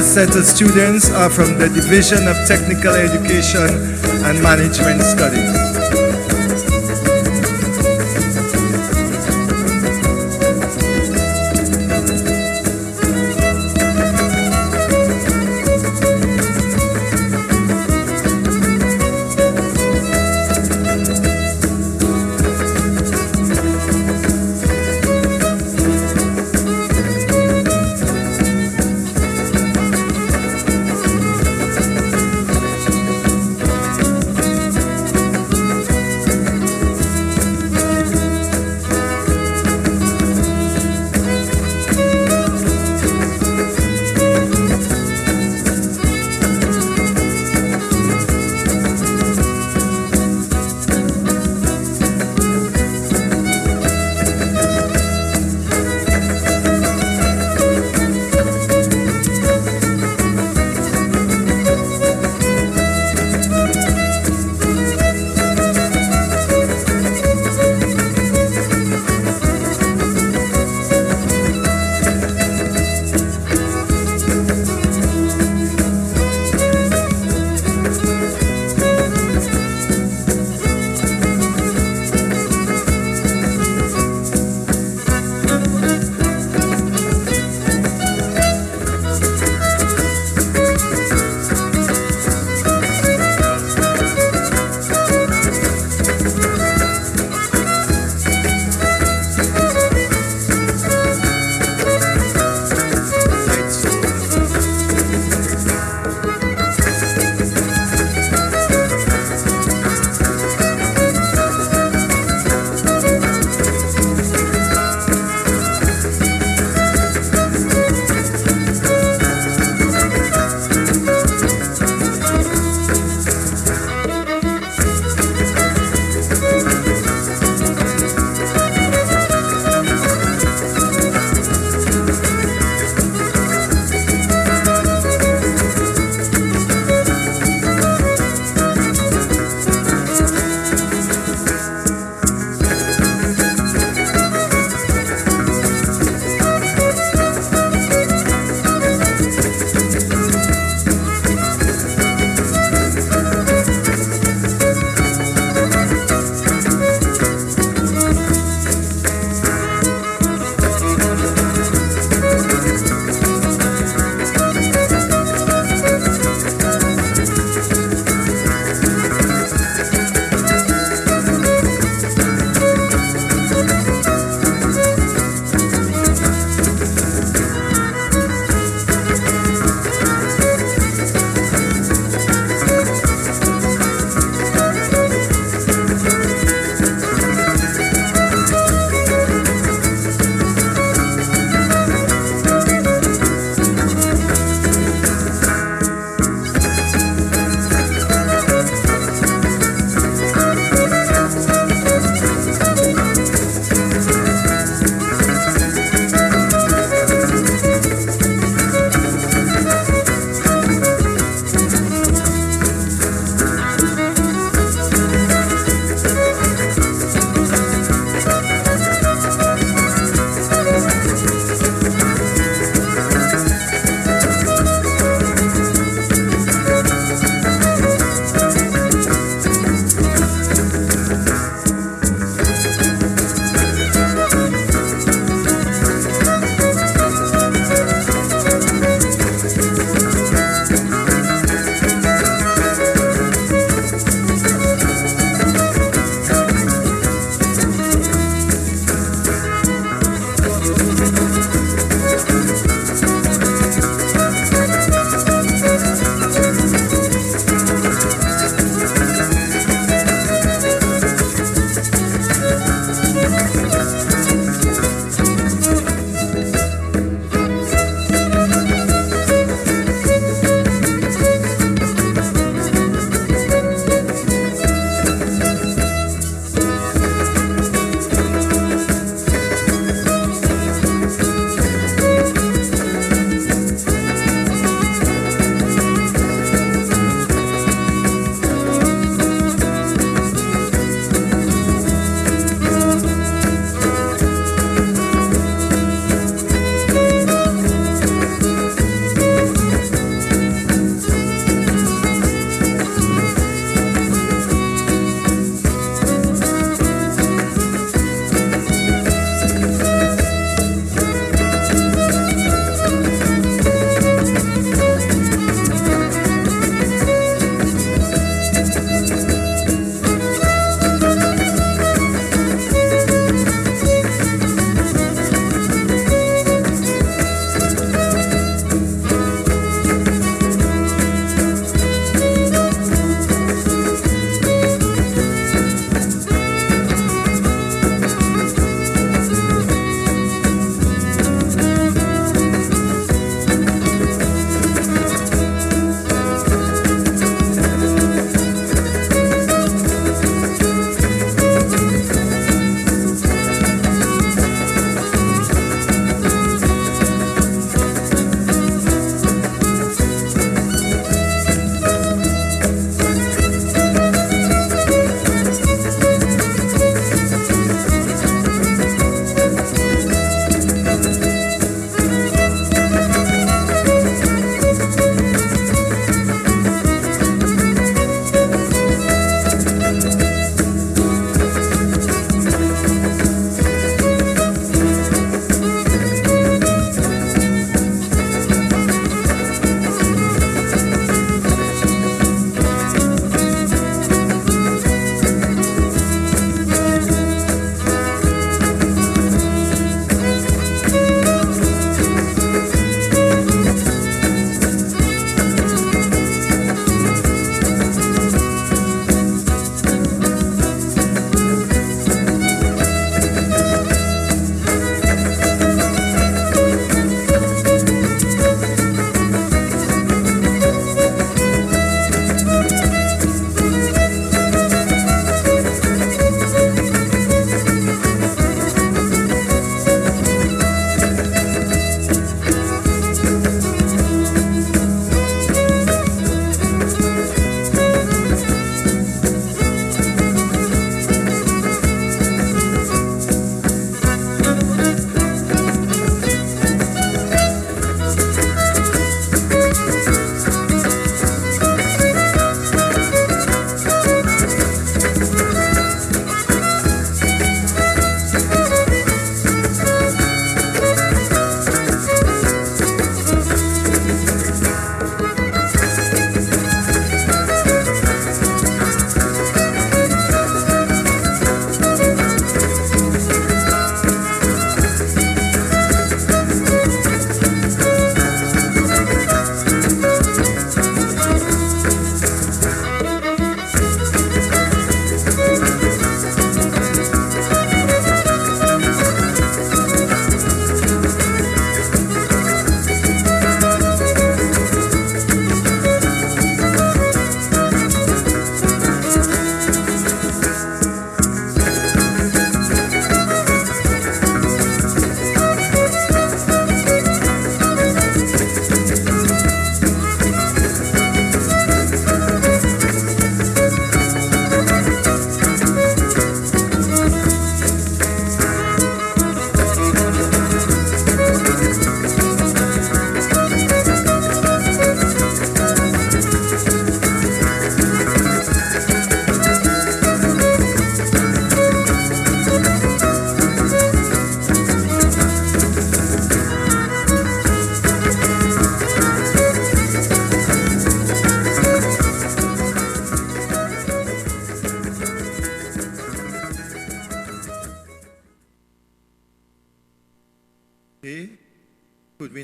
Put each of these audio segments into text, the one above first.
first set of students are from the Division of Technical Education and Management Studies.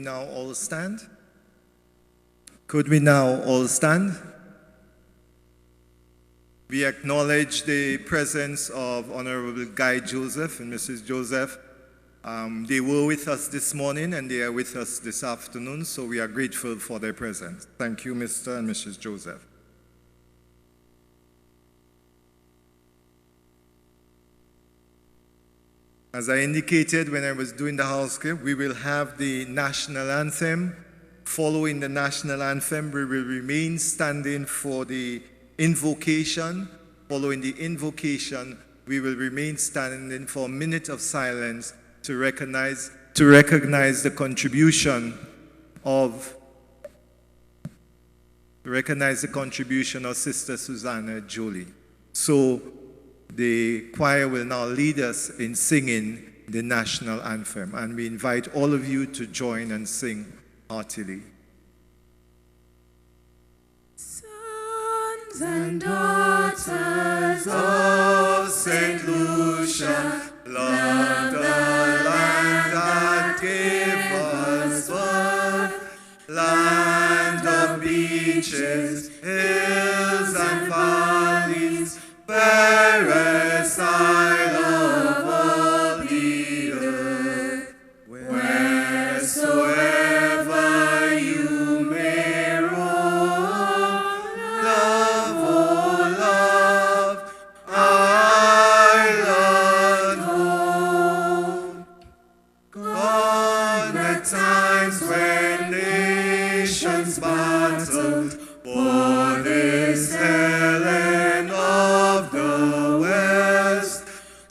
now all stand? Could we now all stand? We acknowledge the presence of Honorable Guy Joseph and Mrs. Joseph. They were with us this morning and they are with us this afternoon, so we are grateful for their presence. Thank you, Mr. and Mrs. Joseph. As I indicated when I was doing the house script, we will have the national anthem. Following the national anthem, we will remain standing for the invocation. Following the invocation, we will remain standing for a minute of silence to recognize the contribution of Sister Susanna Jolie. So the choir will now lead us in singing the national anthem, and we invite all of you to join and sing heartily. Sons and daughters of St. Lucia, love the land that gave us birth, land of beaches, hills and valleys, fairest isle of all the earth. Wheresoever you may roam, love, oh love, island home. Gone the times when nations battled for this Helen of the West.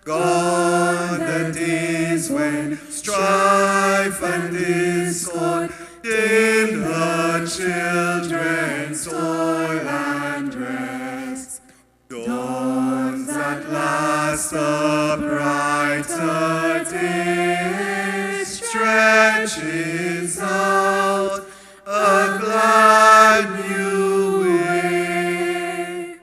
Gone the days when strife and discord dimmed the children's toil and rest. Dawns at last a brighter day, stretches out a glad new way.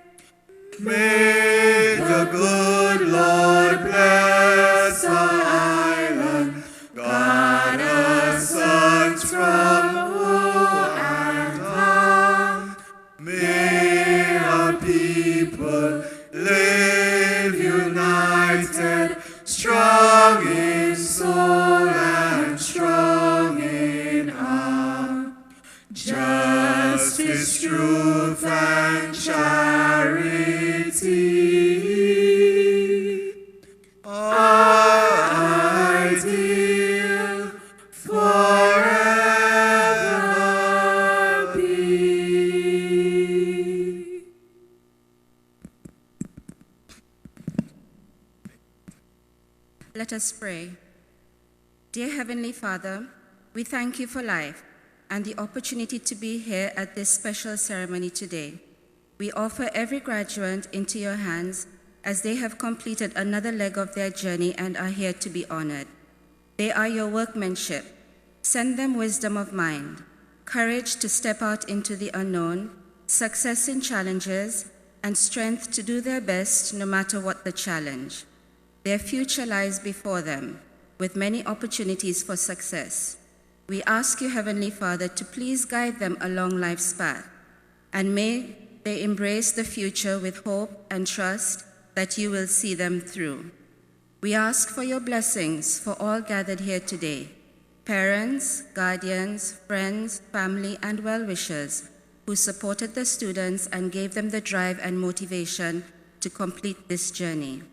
May the good Lord bless our island, guard us sons from woe and harm. May our people live united, strong in soul and strong in arm. Justice, truth, and charity are ideal forever be. Let us pray. Dear Heavenly Father, we thank you for life and the opportunity to be here at this special ceremony today. We offer every graduate into your hands as they have completed another leg of their journey and are here to be honored. They are your workmanship. Send them wisdom of mind, courage to step out into the unknown, success in challenges, and strength to do their best no matter what the challenge. Their future lies before them, with many opportunities for success. We ask you, Heavenly Father, to please guide them along life's path, and may they embrace the future with hope and trust that you will see them through. We ask for your blessings for all gathered here today, parents, guardians, friends, family, and well-wishers who supported the students and gave them the drive and motivation to complete this journey.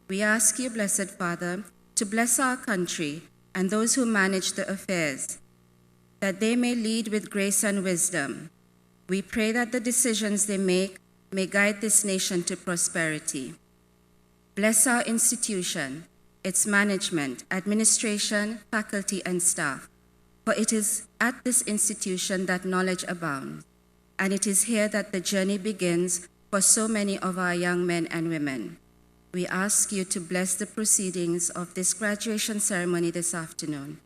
We ask you, Blessed Father, to bless our country and those who manage the affairs, that they may lead with grace and wisdom. We pray that the decisions they make may guide this nation to prosperity. Bless our institution, its management, administration, faculty, and staff, for it is at this institution that knowledge abounds, and it is here that the journey begins for so many of our young men and women. We ask you to bless the proceedings of this graduation ceremony this afternoon.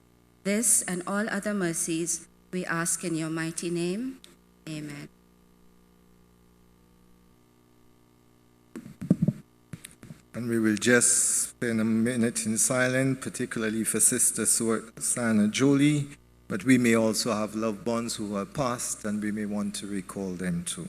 This and all other mercies we ask in your mighty name. Amen. And we will just spend a minute in silence, particularly for Sister Susanna Jolie, But we may also have loved ones who have passed, and we may want to recall them too.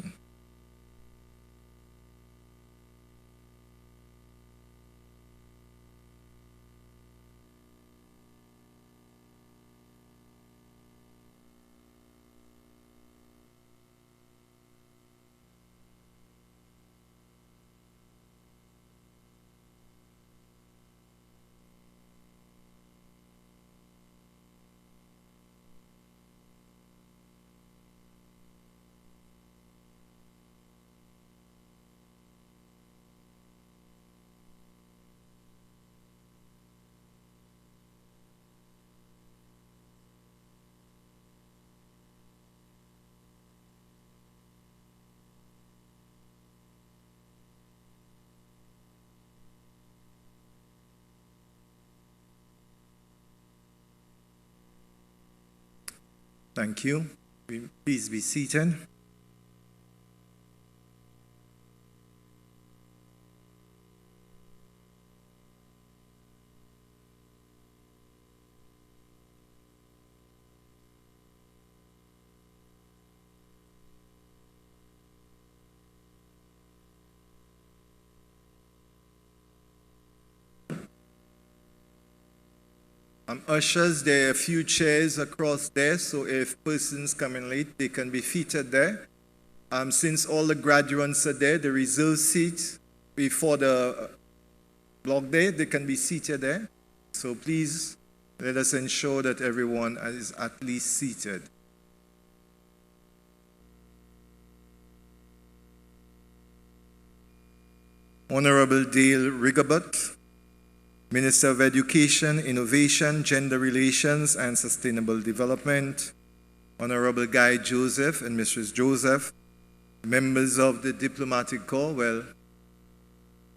Thank you. Please be seated. Ushers, there are a few chairs across there, so if persons come in late, they can be seated there. Since all the graduates are there, the reserved seats before the block day, they can be seated there. So please let us ensure that everyone is at least seated. Honorable Dale Rigobert, Minister of Education, Innovation, Gender Relations, and Sustainable Development, Honorable Guy Joseph and Mrs. Joseph, members of the Diplomatic Corps, well,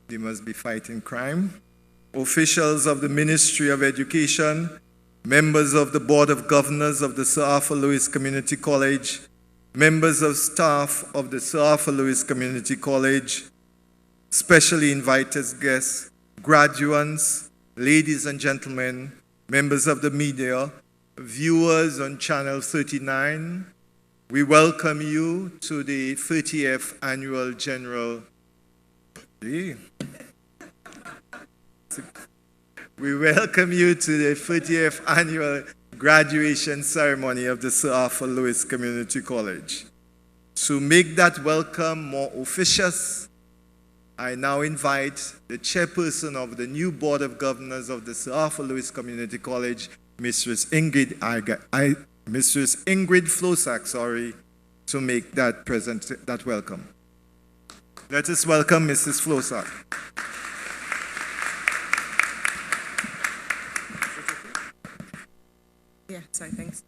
they must be fighting crime, officials of the Ministry of Education, members of the Board of Governors of the Sir Arthur Lewis Community College, members of staff of the Sir Arthur Lewis Community College, specially invited guests, graduates, ladies and gentlemen, members of the media, viewers on Channel 39, we welcome you to the 30th Annual General. We welcome you to the 30th Annual Graduation Ceremony of the Sir Arthur Lewis Community College. To make that welcome more officious, I now invite the chairperson of the new Board of Governors of the Sir Arthur Lewis Community College, Mrs. Ingrid Flosak, to make that welcome. Let us welcome Mrs. Flosak. Yeah, sorry, thanks.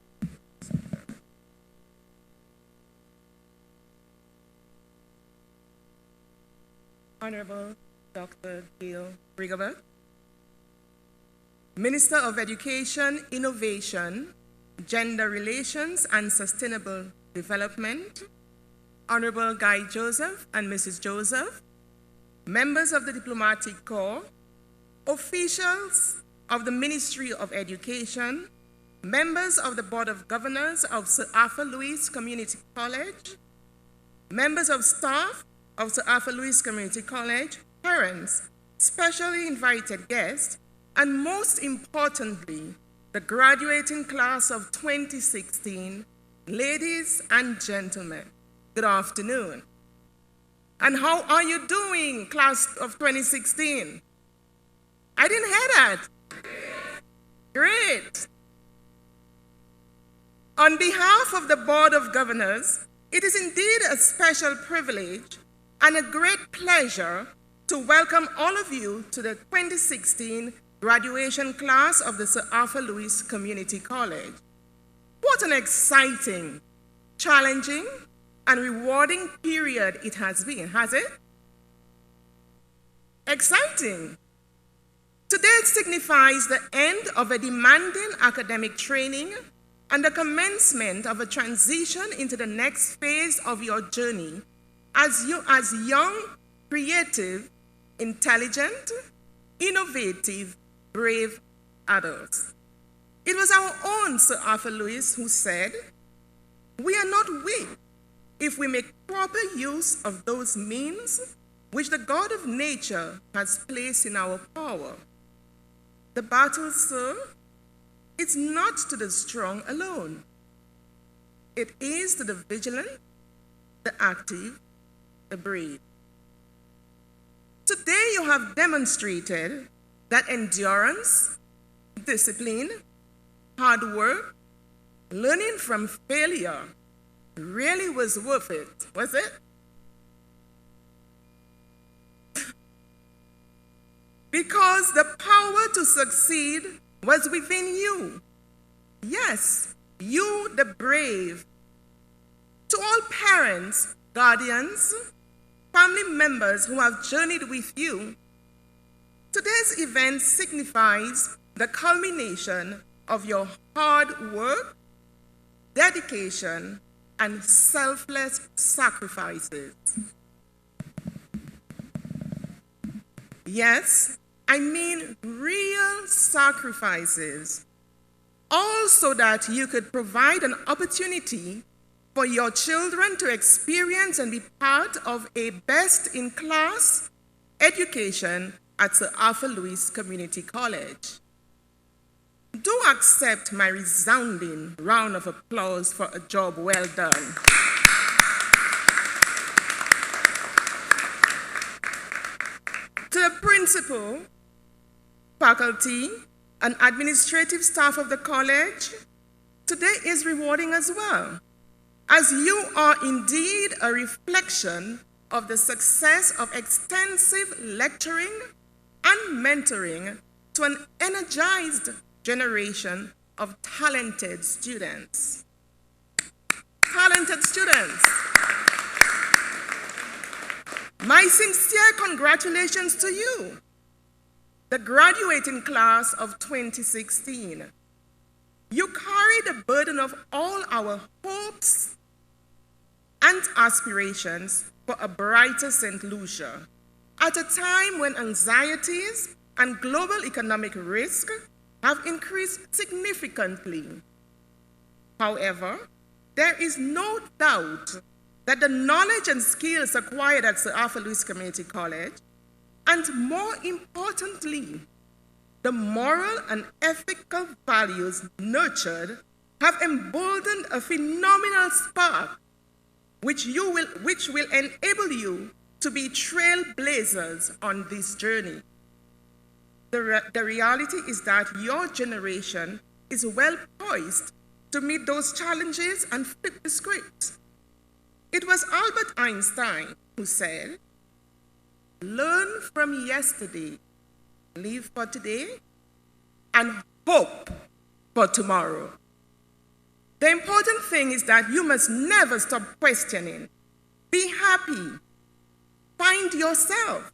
Honorable Dr. Dale Rigobert, Minister of Education, Innovation, Gender Relations, and Sustainable Development, Honorable Guy Joseph and Mrs. Joseph, members of the Diplomatic Corps, officials of the Ministry of Education, members of the Board of Governors of Sir Arthur Lewis Community College, members of staff of Sir Arthur Lewis Community College, parents, specially invited guests, and most importantly, the graduating class of 2016, ladies and gentlemen, good afternoon. And how are you doing, class of 2016? I didn't hear that. Great. On behalf of the Board of Governors, it is indeed a special privilege and a great pleasure to welcome all of you to the 2016 graduation class of the Sir Arthur Lewis Community College. What an exciting, challenging, and rewarding period it has been, has it? Exciting. Today signifies the end of a demanding academic training and the commencement of a transition into the next phase of your journey as young, creative, intelligent, innovative, brave adults. It was our own Sir Arthur Lewis who said, "We are not weak if we make proper use of those means which the God of nature has placed in our power. The battle, sir, is not to the strong alone. It is to the vigilant, the active, the brave." Today you have demonstrated that endurance, discipline, hard work, learning from failure really was worth it, was it? Because the power to succeed was within you. Yes, you, the brave. To all parents, guardians, family members who have journeyed with you, today's event signifies the culmination of your hard work, dedication, and selfless sacrifices. Yes, I mean real sacrifices, all so that you could provide an opportunity for your children to experience and be part of a best-in-class education at Sir Arthur Lewis Community College. Do accept my resounding round of applause for a job well done. To the principal, faculty, and administrative staff of the college, today is rewarding as well, as you are indeed a reflection of the success of extensive lecturing and mentoring to an energized generation of talented students. Talented students. My sincere congratulations to you, the graduating class of 2016. You carry the burden of all our hopes and aspirations for a brighter St. Lucia at a time when anxieties and global economic risk have increased significantly. However, there is no doubt that the knowledge and skills acquired at Sir Arthur Lewis Community College, and more importantly, the moral and ethical values nurtured, have emboldened a phenomenal spark which will enable you to be trailblazers on this journey. The reality is that your generation is well poised to meet those challenges and flip the script. It was Albert Einstein who said, "Learn from yesterday, live for today, and hope for tomorrow." The important thing is that you must never stop questioning. Be happy. Find yourself.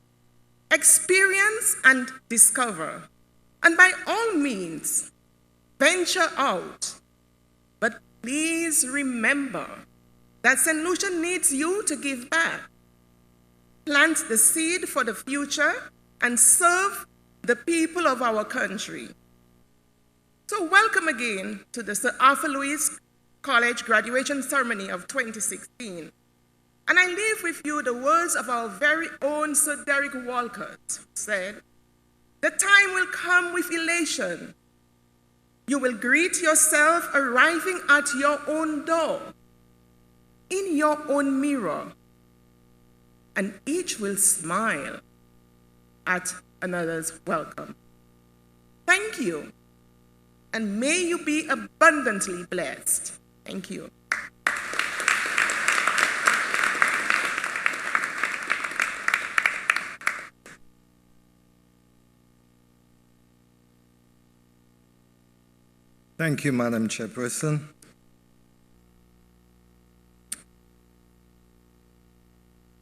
Experience and discover. And by all means, venture out. But please remember that St. Lucia needs you to give back. Plant the seed for the future and serve the people of our country. So welcome again to the Sir Arthur Lewis College graduation ceremony of 2016. And I leave with you the words of our very own Sir Derek Walcott, who said, "The time will come with elation. You will greet yourself arriving at your own door, in your own mirror, and each will smile at another's welcome." Thank you, and may you be abundantly blessed. Thank you. Thank you, Madam Chairperson.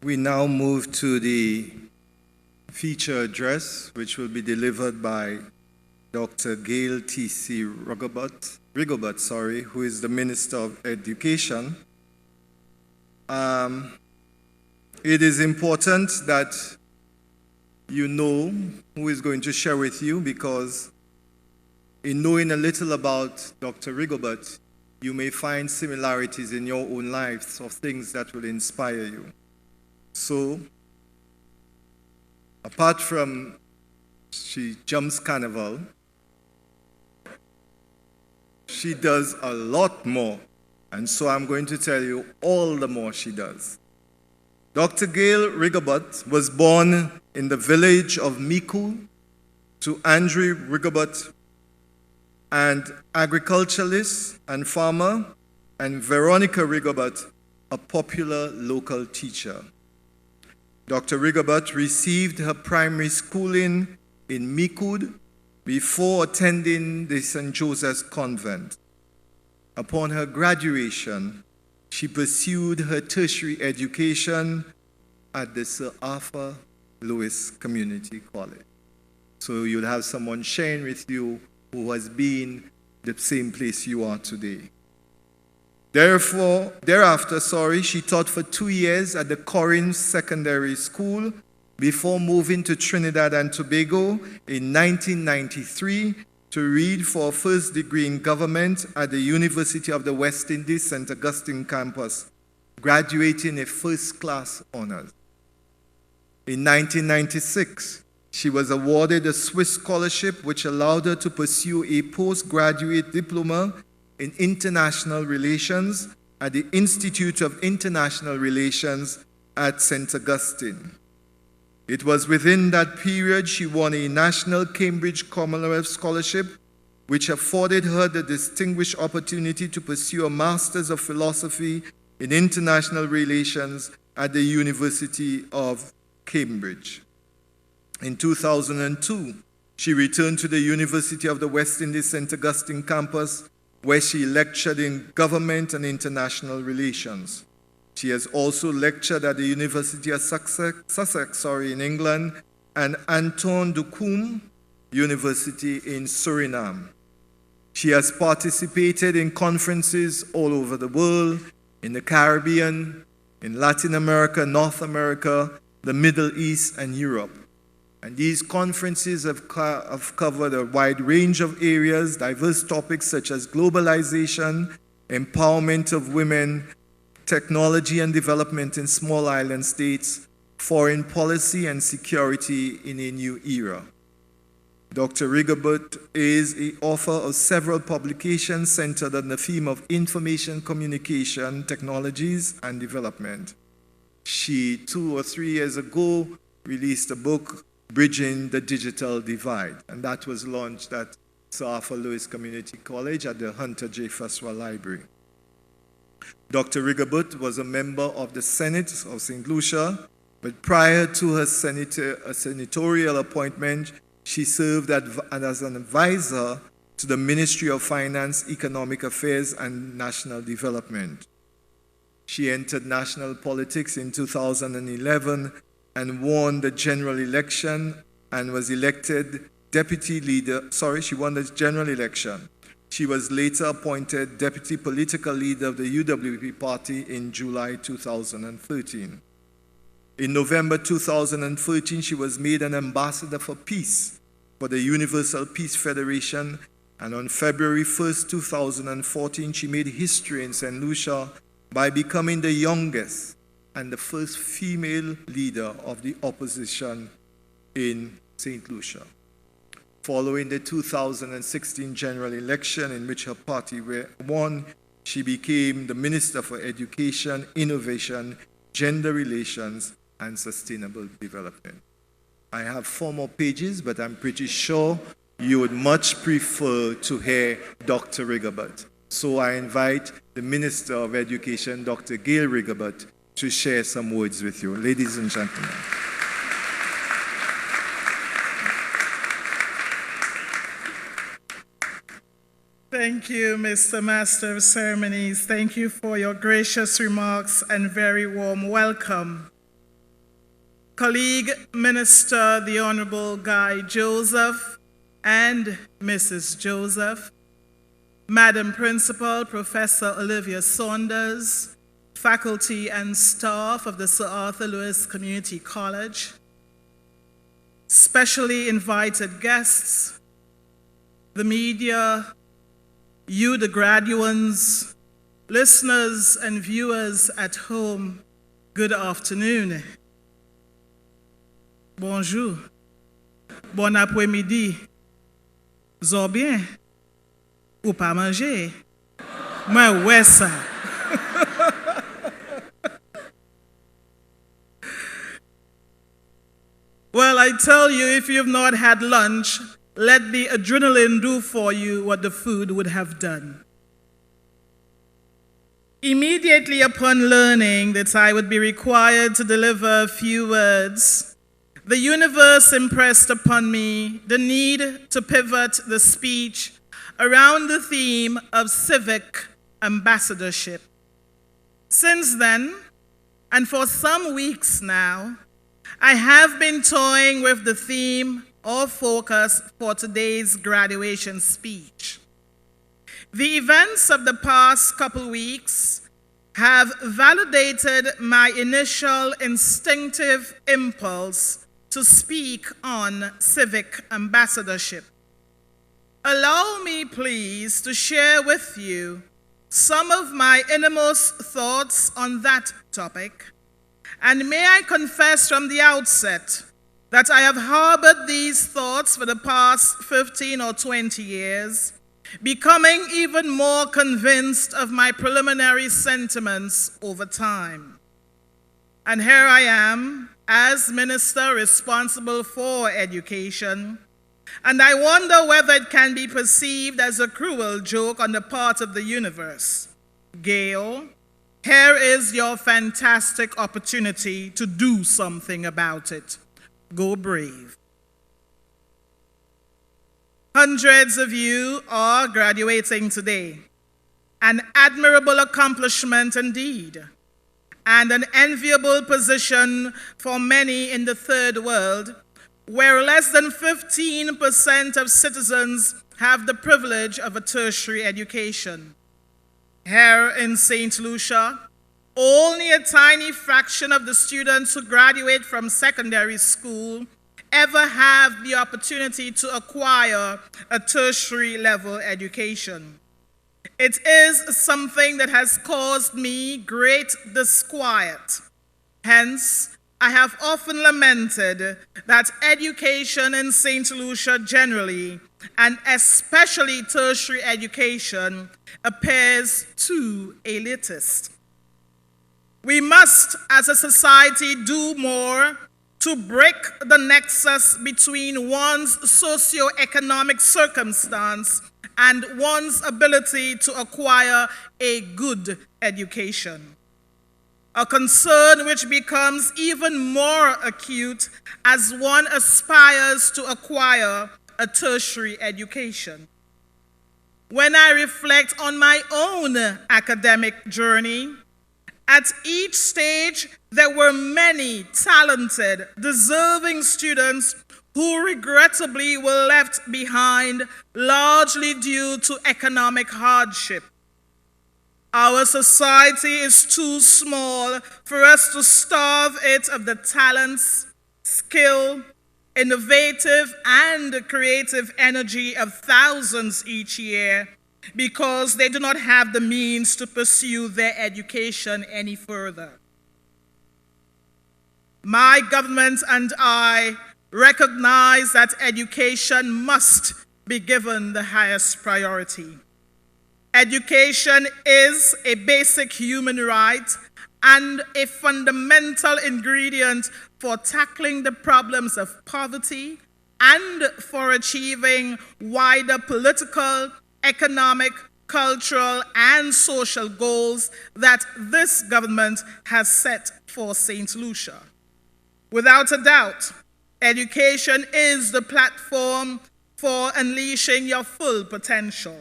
We now move to the feature address, which will be delivered by Dr. Gail T.C. Rigobert, who is the Minister of Education. It is important that you know who is going to share with you, because in knowing a little about Dr. Rigobert, you may find similarities in your own lives of things that will inspire you. So, apart from she jumps carnival, she does a lot more. And so I'm going to tell you all the more she does. Dr. Gail Rigobert was born in the village of Miku to Andrew Rigobert, an agriculturalist and farmer, and Veronica Rigobert, a popular local teacher. Dr. Rigobert received her primary schooling in Mikud before attending the St. Joseph's Convent. Upon her graduation, she pursued her tertiary education at the Sir Arthur Lewis Community College. So you'll have someone sharing with you who has been the same place you are today. Thereafter, she taught for 2 years at the Corinth Secondary School before moving to Trinidad and Tobago in 1993 to read for a first degree in government at the University of the West Indies, St. Augustine campus, graduating a first-class honors. In 1996, she was awarded a Swiss scholarship which allowed her to pursue a postgraduate diploma in international relations at the Institute of International Relations at St. Augustine. It was within that period she won a National Cambridge Commonwealth Scholarship, which afforded her the distinguished opportunity to pursue a Master's of Philosophy in International Relations at the University of Cambridge. In 2002, she returned to the University of the West Indies St. Augustine campus, where she lectured in government and international relations. She has also lectured at the University of Sussex in England and Anton de Kom University in Suriname. She has participated in conferences all over the world, in the Caribbean, in Latin America, North America, the Middle East, and Europe. And these conferences have covered a wide range of areas, diverse topics such as globalization, empowerment of women, technology and development in small island states, foreign policy and security in a new era. Dr. Rigobert is the author of several publications centered on the theme of information communication technologies and development. She, 2 or 3 years ago, released a book, Bridging the Digital Divide, and that was launched at Sir Arthur Lewis Community College at the Hunter J. Fuswell Library. Dr. Rigobert was a member of the Senate of St. Lucia, but prior to her senatorial appointment, she served as an advisor to the Ministry of Finance, Economic Affairs, and National Development. She entered national politics in 2011 and won the general election and was elected deputy leader. She won the general election. She was later appointed deputy political leader of the UWP party in July 2013. In November 2013, she was made an ambassador for peace for the Universal Peace Federation, and on February 1st, 2014, she made history in St. Lucia by becoming the youngest and the first female leader of the opposition in St. Lucia. Following the 2016 general election in which her party won, she became the Minister for Education, Innovation, Gender Relations, and Sustainable Development. I have 4 more pages, but I'm pretty sure you would much prefer to hear Dr. Rigobert. So I invite the Minister of Education, Dr. Gail Rigobert, to share some words with you. Ladies and gentlemen. Thank you, Mr. Master of Ceremonies. Thank you for your gracious remarks and very warm welcome. Colleague Minister, the Honorable Guy Joseph and Mrs. Joseph, Madam Principal, Professor Olivia Saunders, faculty and staff of the Sir Arthur Lewis Community College, specially invited guests, the media, you, the graduates, listeners and viewers at home, good afternoon. Bonjour. Bon après-midi. Zo bien? Ou pas manger? Moi, ouais ça. Well, I tell you, if you've not had lunch, let the adrenaline do for you what the food would have done. Immediately upon learning that I would be required to deliver a few words, the universe impressed upon me the need to pivot the speech around the theme of civic ambassadorship. Since then, and for some weeks now, I have been toying with the theme or focus for today's graduation speech. The events of the past couple weeks have validated my initial instinctive impulse to speak on civic ambassadorship. Allow me, please, to share with you some of my innermost thoughts on that topic. And may I confess from the outset that I have harbored these thoughts for the past 15 or 20 years, becoming even more convinced of my preliminary sentiments over time. And here I am, as minister responsible for education, and I wonder whether it can be perceived as a cruel joke on the part of the universe. Gail, here is your fantastic opportunity to do something about it. Go brave. Hundreds of you are graduating today, an admirable accomplishment indeed, and an enviable position for many in the third world, where less than 15% of citizens have the privilege of a tertiary education. Here in St. Lucia, only a tiny fraction of the students who graduate from secondary school ever have the opportunity to acquire a tertiary level education. It is something that has caused me great disquiet. Hence, I have often lamented that education in St. Lucia generally, and especially tertiary education, appears too elitist. We must, as a society, do more to break the nexus between one's socioeconomic circumstance and one's ability to acquire a good education. A concern which becomes even more acute as one aspires to acquire a tertiary education. When I reflect on my own academic journey, at each stage there were many talented, deserving students who regrettably were left behind largely due to economic hardship. Our society is too small for us to starve it of the talents, skill, innovative, and creative energy of thousands each year because they do not have the means to pursue their education any further. My government and I recognize that education must be given the highest priority. Education is a basic human right and a fundamental ingredient for tackling the problems of poverty and for achieving wider political, economic, cultural, and social goals that this government has set for St. Lucia. Without a doubt, education is the platform for unleashing your full potential.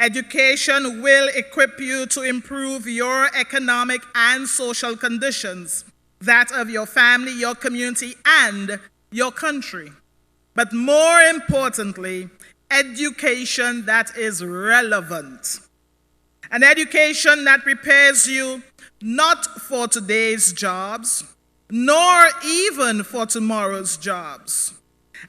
Education will equip you to improve your economic and social conditions, that of your family, your community, and your country. But more importantly, education that is relevant. An education that prepares you not for today's jobs, nor even for tomorrow's jobs.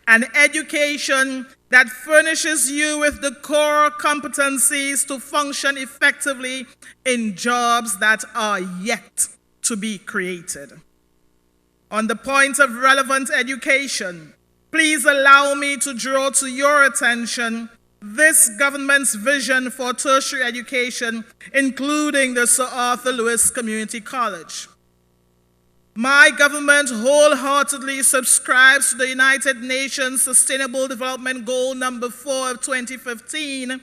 an education that furnishes you with the core competencies to function effectively in jobs that are yet to be created. On the point of relevant education, please allow me to draw to your attention this government's vision for tertiary education, including the Sir Arthur Lewis Community College. My government wholeheartedly subscribes to the United Nations Sustainable Development Goal number 4 of 2015,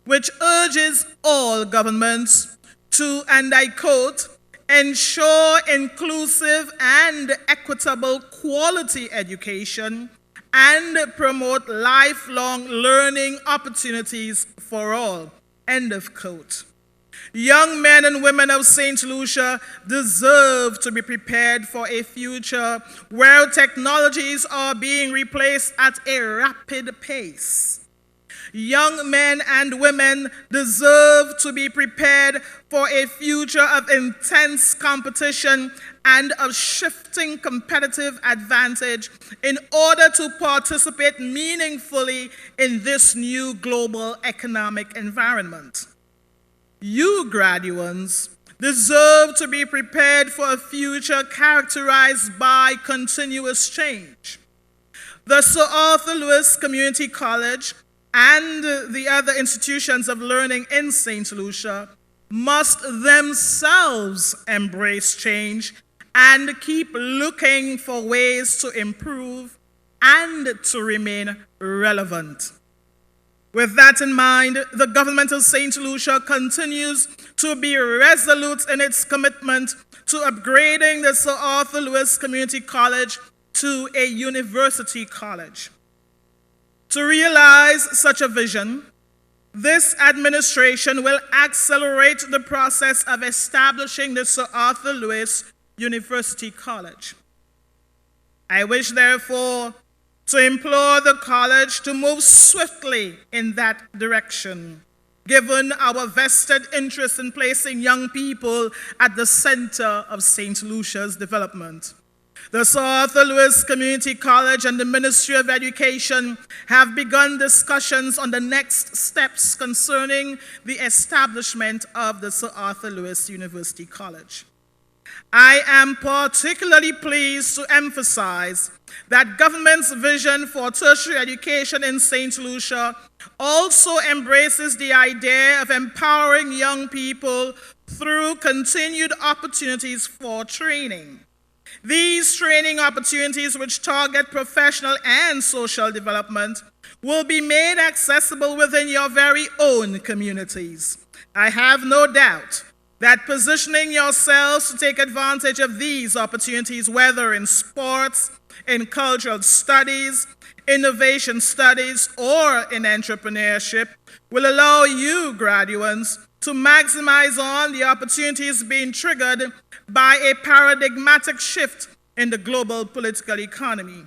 which urges all governments to, and I quote, ensure inclusive and equitable quality education and promote lifelong learning opportunities for all, end of quote. Young men and women of St. Lucia deserve to be prepared for a future where technologies are being replaced at a rapid pace. Young men and women deserve to be prepared for a future of intense competition and of shifting competitive advantage in order to participate meaningfully in this new global economic environment. You graduates deserve to be prepared for a future characterized by continuous change. The Sir Arthur Lewis Community College and the other institutions of learning in St. Lucia must themselves embrace change and keep looking for ways to improve and to remain relevant. With that in mind, the government of St. Lucia continues to be resolute in its commitment to upgrading the Sir Arthur Lewis Community College to a university college. To realize such a vision, this administration will accelerate the process of establishing the Sir Arthur Lewis University College. I wish, therefore, to implore the college to move swiftly in that direction, given our vested interest in placing young people at the center of St. Lucia's development. The Sir Arthur Lewis Community College and the Ministry of Education have begun discussions on the next steps concerning the establishment of the Sir Arthur Lewis University College. I am particularly pleased to emphasize that government's vision for tertiary education in St. Lucia also embraces the idea of empowering young people through continued opportunities for training. These training opportunities, which target professional and social development, will be made accessible within your very own communities. I have no doubt that positioning yourselves to take advantage of these opportunities, whether in sports, in cultural studies, innovation studies, or in entrepreneurship, will allow you graduates to maximize on the opportunities being triggered by a paradigmatic shift in the global political economy.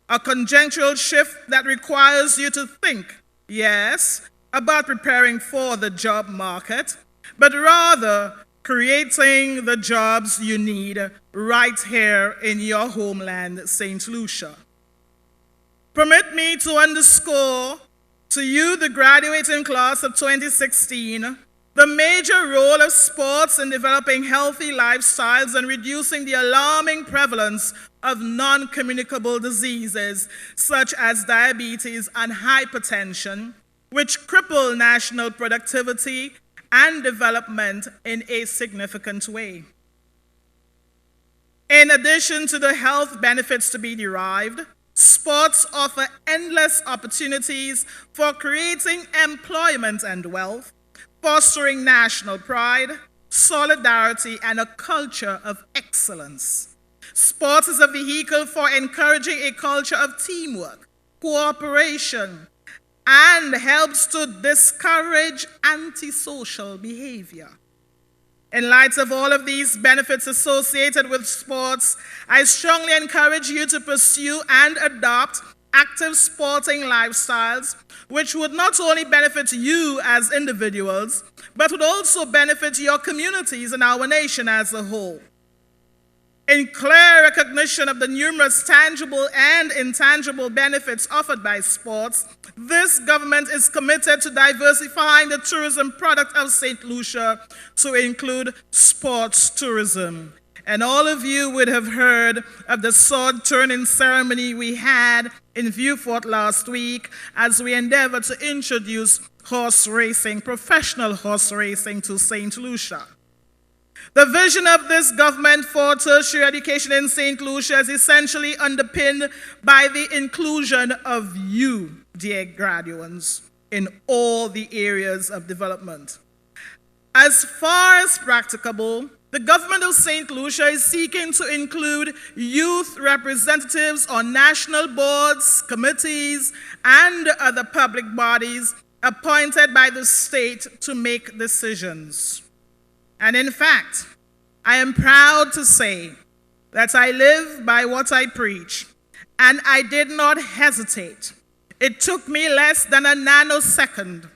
A conjunctural shift that requires you to think, yes, about preparing for the job market, but rather creating the jobs you need right here in your homeland, St. Lucia. Permit me to underscore to you, the graduating class of 2016, the major role of sports in developing healthy lifestyles and reducing the alarming prevalence of non-communicable diseases such as diabetes and hypertension, which cripple national productivity and development in a significant way. In addition to the health benefits to be derived, sports offer endless opportunities for creating employment and wealth, fostering national pride, solidarity, and a culture of excellence. Sports is a vehicle for encouraging a culture of teamwork, cooperation, and helps to discourage antisocial behavior. In light of all of these benefits associated with sports, I strongly encourage you to pursue and adopt active sporting lifestyles, which would not only benefit you as individuals, but would also benefit your communities and our nation as a whole. In clear recognition of the numerous tangible and intangible benefits offered by sports, this government is committed to diversifying the tourism product of St. Lucia to include sports tourism. And all of you would have heard of the sword-turning ceremony we had in Vieux-Fort last week as we endeavor to introduce horse racing, professional horse racing to St. Lucia. The vision of this government for tertiary education in St. Lucia is essentially underpinned by the inclusion of you, dear graduates, in all the areas of development. As far as practicable, the government of St. Lucia is seeking to include youth representatives on national boards, committees, and other public bodies appointed by the state to make decisions. And in fact, I am proud to say that I live by what I preach, and I did not hesitate. It took me less than a nanosecond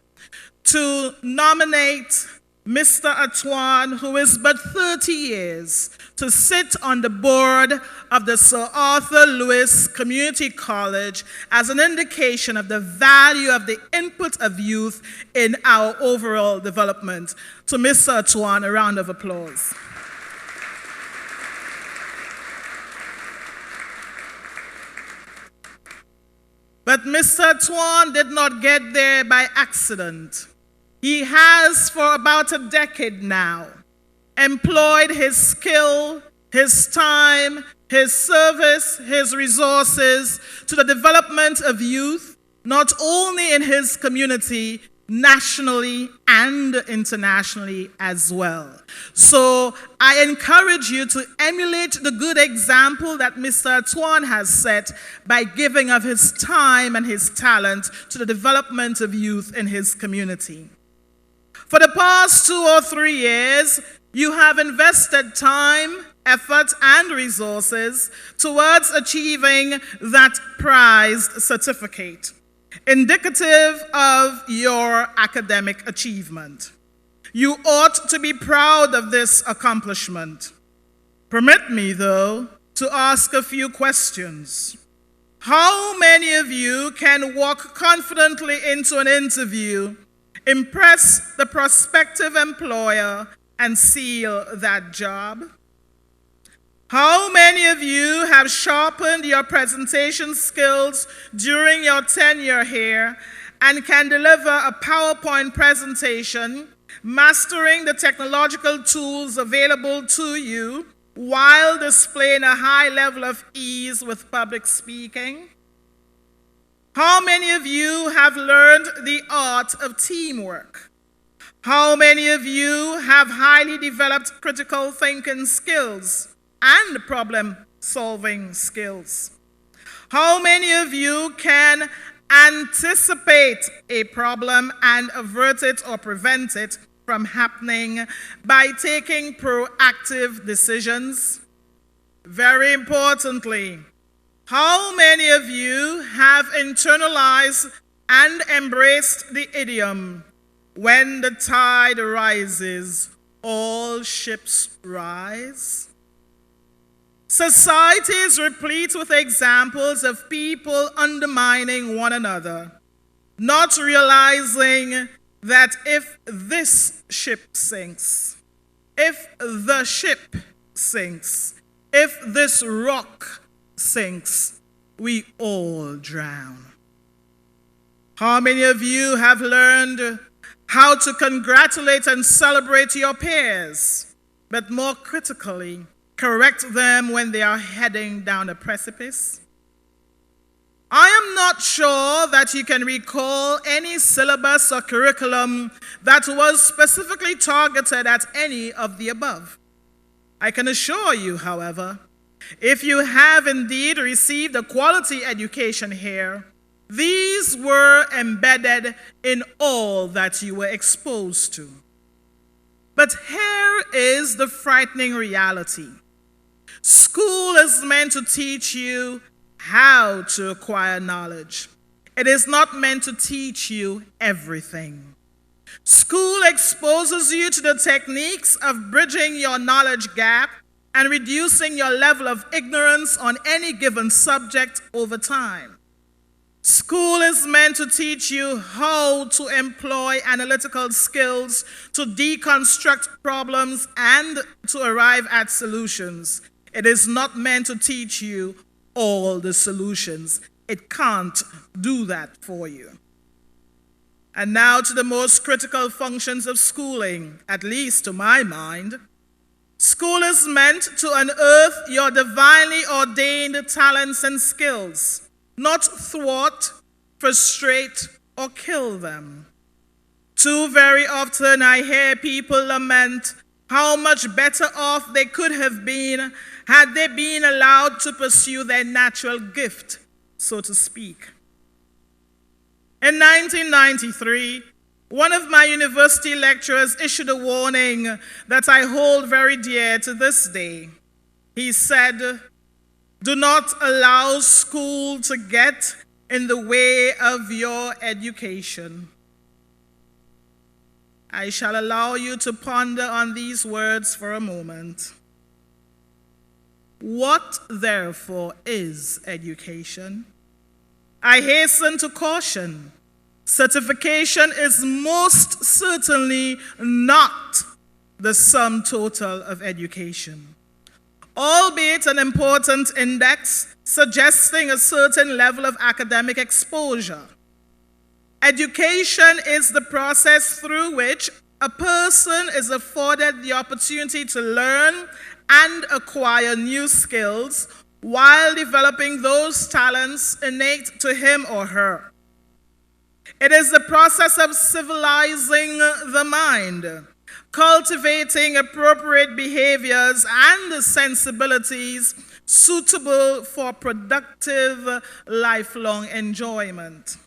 to nominate Mr. Antoine, who is but 30 years, to sit on the board of the Sir Arthur Lewis Community College as an indication of the value of the input of youth in our overall development. To Mr. Antoine, a round of applause. But Mr. Antoine did not get there by accident. He has, for about a decade now, employed his skill, his time, his service, his resources to the development of youth, not only in his community, nationally and internationally as well. So I encourage you to emulate the good example that Mr. Antoine has set by giving of his time and his talent to the development of youth in his community. For the past 2 or 3 years, you have invested time, effort, and resources towards achieving that prized certificate, indicative of your academic achievement. You ought to be proud of this accomplishment. Permit me, though, to ask a few questions. How many of you can walk confidently into an interview, impress the prospective employer, and seal that job? How many of you have sharpened your presentation skills during your tenure here and can deliver a PowerPoint presentation, mastering the technological tools available to you while displaying a high level of ease with public speaking? How many of you have learned the art of teamwork? How many of you have highly developed critical thinking skills and problem-solving skills? How many of you can anticipate a problem and avert it or prevent it from happening by taking proactive decisions? Very importantly, how many of you have internalized and embraced the idiom, when the tide rises, all ships rise? Society is replete with examples of people undermining one another, not realizing that if this ship sinks, if the ship sinks, if this rock sinks, we all drown. How many of you have learned how to congratulate and celebrate your peers, but more critically, correct them when they are heading down a precipice? I am not sure that you can recall any syllabus or curriculum that was specifically targeted at any of the above. I can assure you, however, if you have indeed received a quality education here, these were embedded in all that you were exposed to. But here is the frightening reality. School is meant to teach you how to acquire knowledge. It is not meant to teach you everything. School exposes you to the techniques of bridging your knowledge gap and reducing your level of ignorance on any given subject over time. School is meant to teach you how to employ analytical skills to deconstruct problems and to arrive at solutions. It is not meant to teach you all the solutions. It can't do that for you. And now to the most critical functions of schooling, at least to my mind. School is meant to unearth your divinely ordained talents and skills, not thwart, frustrate, or kill them. Too very often I hear people lament how much better off they could have been had they been allowed to pursue their natural gift, so to speak. In 1993, one of my university lecturers issued a warning that I hold very dear to this day. He said, "Do not allow school to get in the way of your education." I shall allow you to ponder on these words for a moment. What, therefore, is education? I hasten to caution. Certification is most certainly not the sum total of education, albeit an important index suggesting a certain level of academic exposure. Education is the process through which a person is afforded the opportunity to learn and acquire new skills while developing those talents innate to him or her. It is the process of civilizing the mind, cultivating appropriate behaviors and sensibilities suitable for productive lifelong enjoyment.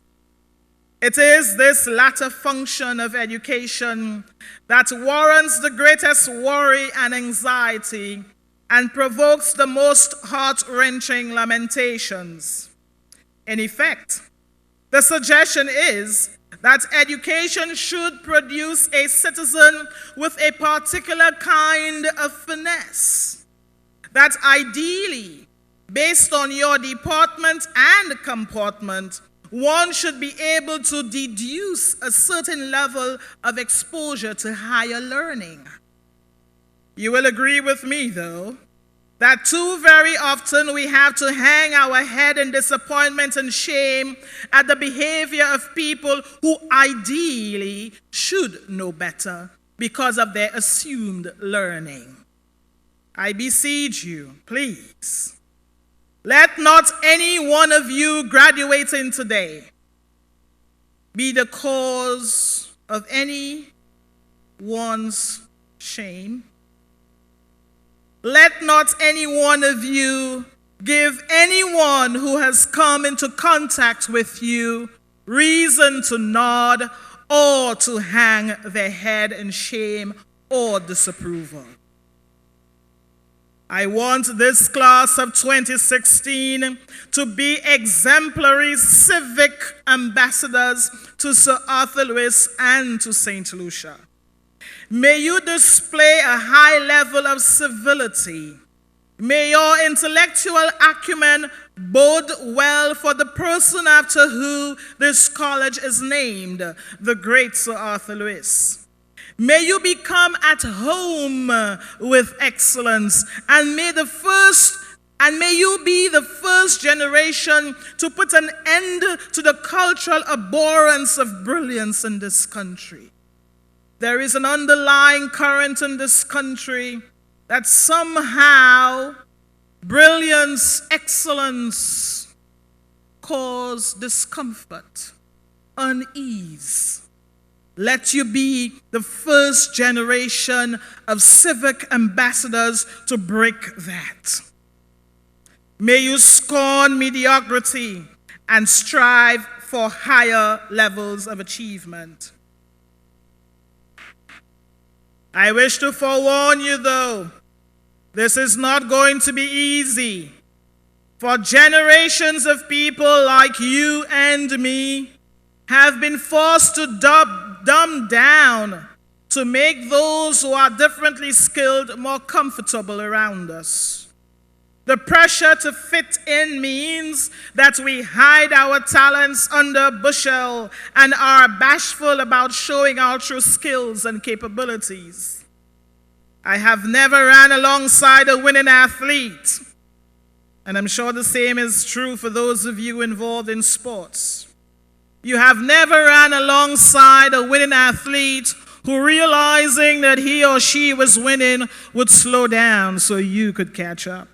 It is this latter function of education that warrants the greatest worry and anxiety and provokes the most heart-wrenching lamentations. In effect, the suggestion is that education should produce a citizen with a particular kind of finesse, that ideally, based on your deportment and comportment, one should be able to deduce a certain level of exposure to higher learning. You will agree with me, though, that too very often we have to hang our head in disappointment and shame at the behavior of people who ideally should know better because of their assumed learning. I beseech you, please, let not any one of you graduating today be the cause of anyone's shame. Let not any one of you give anyone who has come into contact with you reason to nod or to hang their head in shame or disapproval. I want this class of 2016 to be exemplary civic ambassadors to Sir Arthur Lewis and to St. Lucia. May you display a high level of civility. May your intellectual acumen bode well for the person after whom this college is named, the great Sir Arthur Lewis. May you become at home with excellence, and may you be the first generation to put an end to the cultural abhorrence of brilliance in this country. There is an underlying current in this country that somehow brilliance, excellence cause discomfort, unease. Let you be the first generation of civic ambassadors to break that. May you scorn mediocrity and strive for higher levels of achievement. I wish to forewarn you, though, this is not going to be easy. For generations of people like you and me have been forced to dumb down to make those who are differently skilled more comfortable around us. The pressure to fit in means that we hide our talents under a bushel and are bashful about showing our true skills and capabilities. I have never ran alongside a winning athlete, and I'm sure the same is true for those of you involved in sports. You have never ran alongside a winning athlete who, realizing that he or she was winning, would slow down so you could catch up.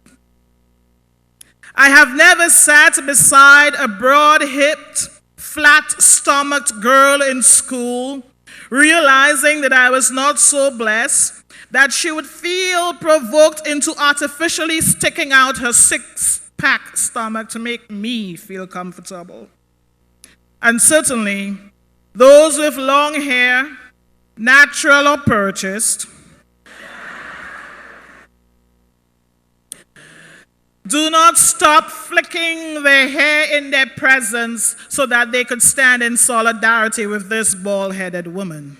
I have never sat beside a broad-hipped, flat-stomached girl in school, realizing that I was not so blessed that she would feel provoked into artificially sticking out her six-pack stomach to make me feel comfortable. And certainly, those with long hair, natural or purchased, do not stop flicking their hair in their presence so that they could stand in solidarity with this bald-headed woman.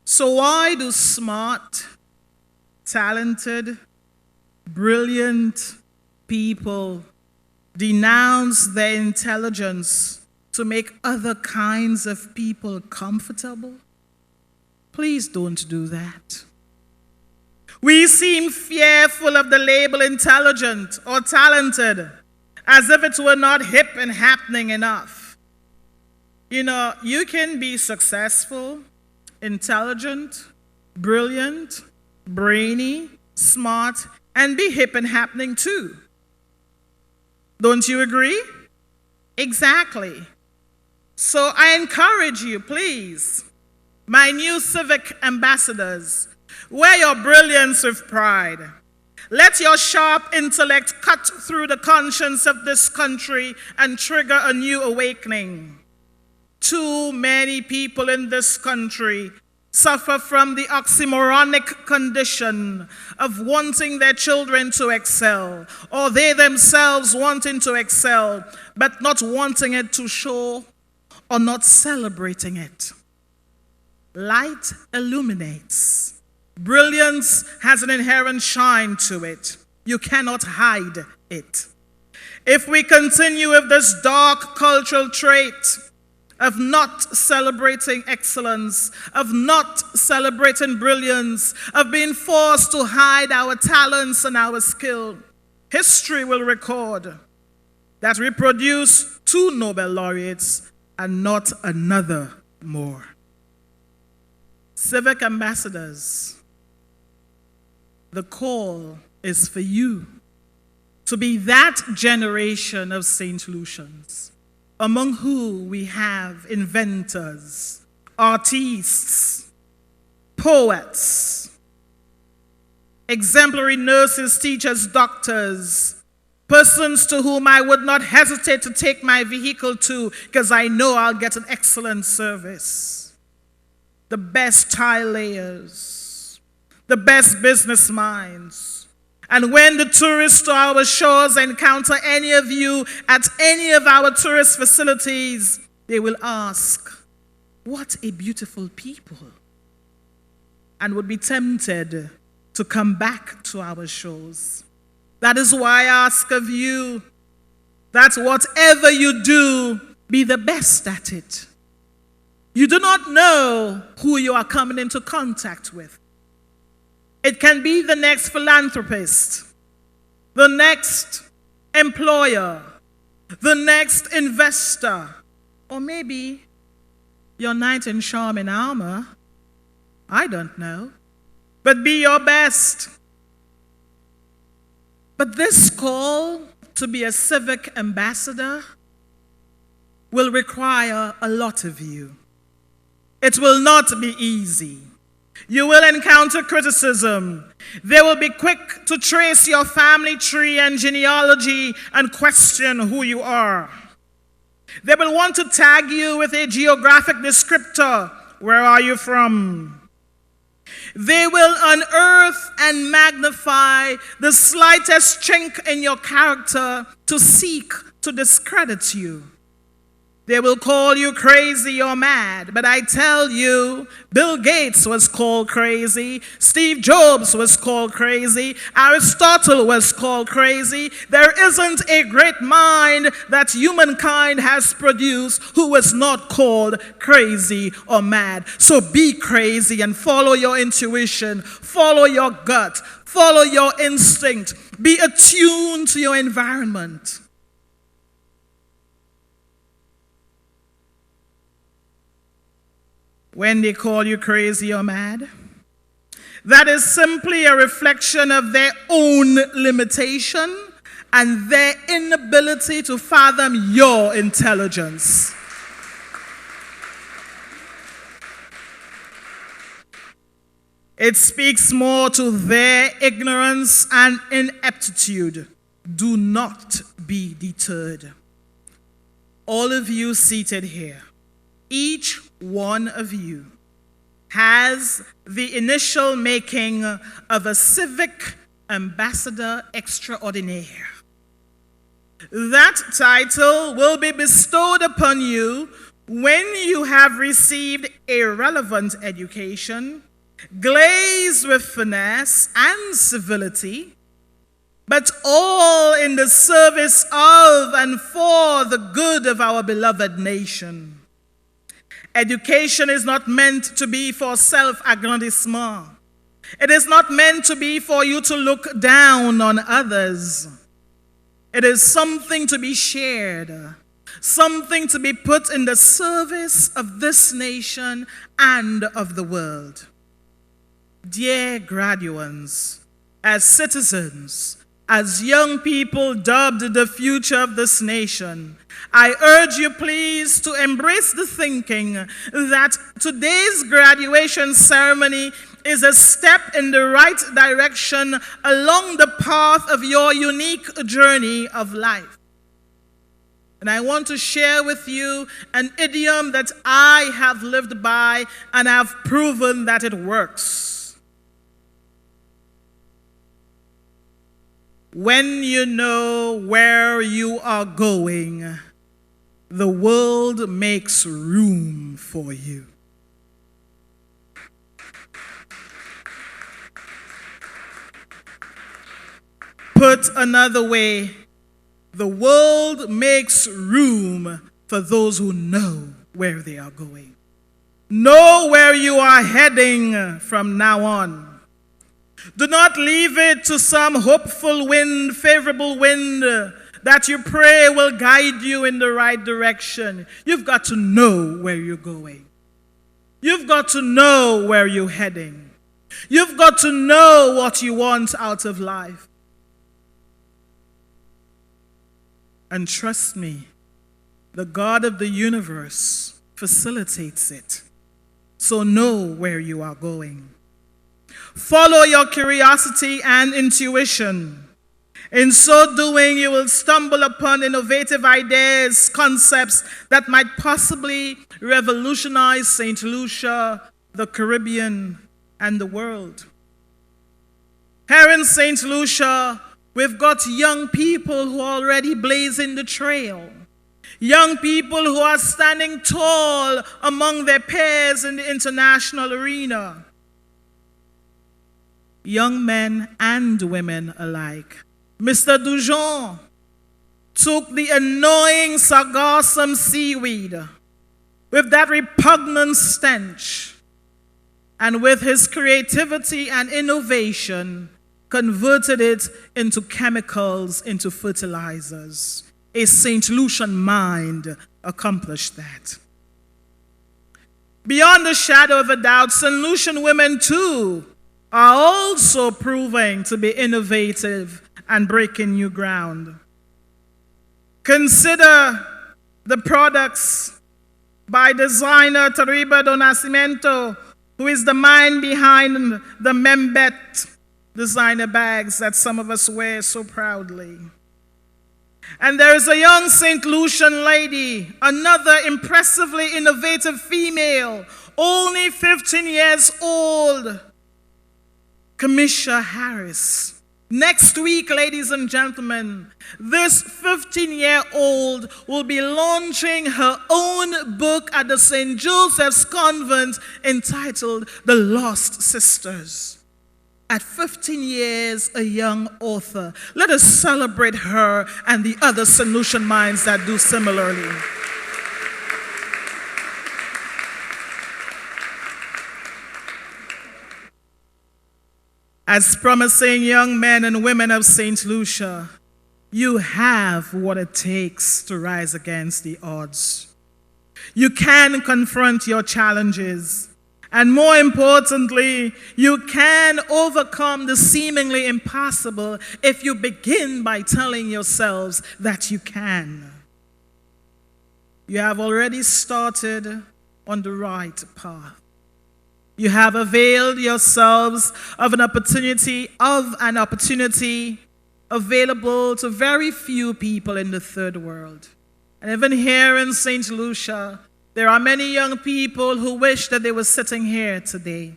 So why do smart, talented, brilliant people denounce their intelligence to make other kinds of people comfortable? Please don't do that. We seem fearful of the label intelligent or talented, as if it were not hip and happening enough. You know, you can be successful, intelligent, brilliant, brainy, smart, and be hip and happening too. Don't you agree? Exactly. So I encourage you, please, my new civic ambassadors, wear your brilliance with pride. Let your sharp intellect cut through the conscience of this country and trigger a new awakening. Too many people in this country suffer from the oxymoronic condition of wanting their children to excel, or they themselves wanting to excel, but not wanting it to show or not celebrating it. Light illuminates. Brilliance has an inherent shine to it. You cannot hide it. If we continue with this dark cultural trait of not celebrating excellence, of not celebrating brilliance, of being forced to hide our talents and our skill, history will record that we produce 2 Nobel laureates and not another more. Civic ambassadors, the call is for you to be that generation of St. Lucians, among whom we have inventors, artists, poets, exemplary nurses, teachers, doctors, persons to whom I would not hesitate to take my vehicle to because I know I'll get an excellent service. The best tile layers, the best business minds. And when the tourists to our shores encounter any of you at any of our tourist facilities, they will ask, "What a beautiful people," and would be tempted to come back to our shores. That is why I ask of you that whatever you do, be the best at it. You do not know who you are coming into contact with. It can be the next philanthropist, the next employer, the next investor, or maybe your knight in shining armor. I don't know. But be your best. But this call to be a civic ambassador will require a lot of you. It will not be easy. You will encounter criticism. They will be quick to trace your family tree and genealogy and question who you are. They will want to tag you with a geographic descriptor. Where are you from? They will unearth and magnify the slightest chink in your character to seek to discredit you. They will call you crazy or mad, but I tell you, Bill Gates was called crazy, Steve Jobs was called crazy, Aristotle was called crazy. There isn't a great mind that humankind has produced who was not called crazy or mad. So be crazy and follow your intuition, follow your gut, follow your instinct, be attuned to your environment. When they call you crazy or mad, that is simply a reflection of their own limitation and their inability to fathom your intelligence. It speaks more to their ignorance and ineptitude. Do not be deterred. All of you seated here, each one of you has the initial making of a civic ambassador extraordinaire. That title will be bestowed upon you when you have received a relevant education, glazed with finesse and civility, but all in the service of and for the good of our beloved nation. Education is not meant to be for self-aggrandizement. It is not meant to be for you to look down on others. It is something to be shared, something to be put in the service of this nation and of the world. Dear graduates, as citizens, as young people dubbed the future of this nation, I urge you please to embrace the thinking that today's graduation ceremony is a step in the right direction along the path of your unique journey of life. And I want to share with you an idiom that I have lived by and have proven that it works. When you know where you are going, the world makes room for you. Put another way, the world makes room for those who know where they are going. Know where you are heading from now on. Do not leave it to some hopeful wind, favorable wind that you pray will guide you in the right direction. You've got to know where you're going. You've got to know where you're heading. You've got to know what you want out of life. And trust me, the God of the universe facilitates it. So know where you are going. Follow your curiosity and intuition. In so doing, you will stumble upon innovative ideas, concepts that might possibly revolutionize St. Lucia, the Caribbean, and the world. Here in St. Lucia, we've got young people who are already blazing the trail. Young people who are standing tall among their peers in the international arena. Young men and women alike. Mr. Dujon took the annoying sargassum seaweed with that repugnant stench, and with his creativity and innovation, converted it into chemicals, into fertilizers. A St. Lucian mind accomplished that. Beyond the shadow of a doubt, St. Lucian women too are also proving to be innovative and breaking new ground. Consider the products by designer Tariba do Nascimento, who is the mind behind the Membet designer bags that some of us wear so proudly. And there is a young St. Lucian lady, another impressively innovative female, only 15 years old, Kamisha Harris, Next week, ladies and gentlemen, this 15-year-old will be launching her own book at the St. Joseph's Convent entitled The Lost Sisters. At 15 years, a young author. Let us celebrate her and the other solution minds that do similarly. As promising young men and women of St. Lucia, you have what it takes to rise against the odds. You can confront your challenges. And more importantly, you can overcome the seemingly impossible if you begin by telling yourselves that you can. You have already started on the right path. You have availed yourselves of an opportunity available to very few people in the third world. And even here in St. Lucia, there are many young people who wish that they were sitting here today.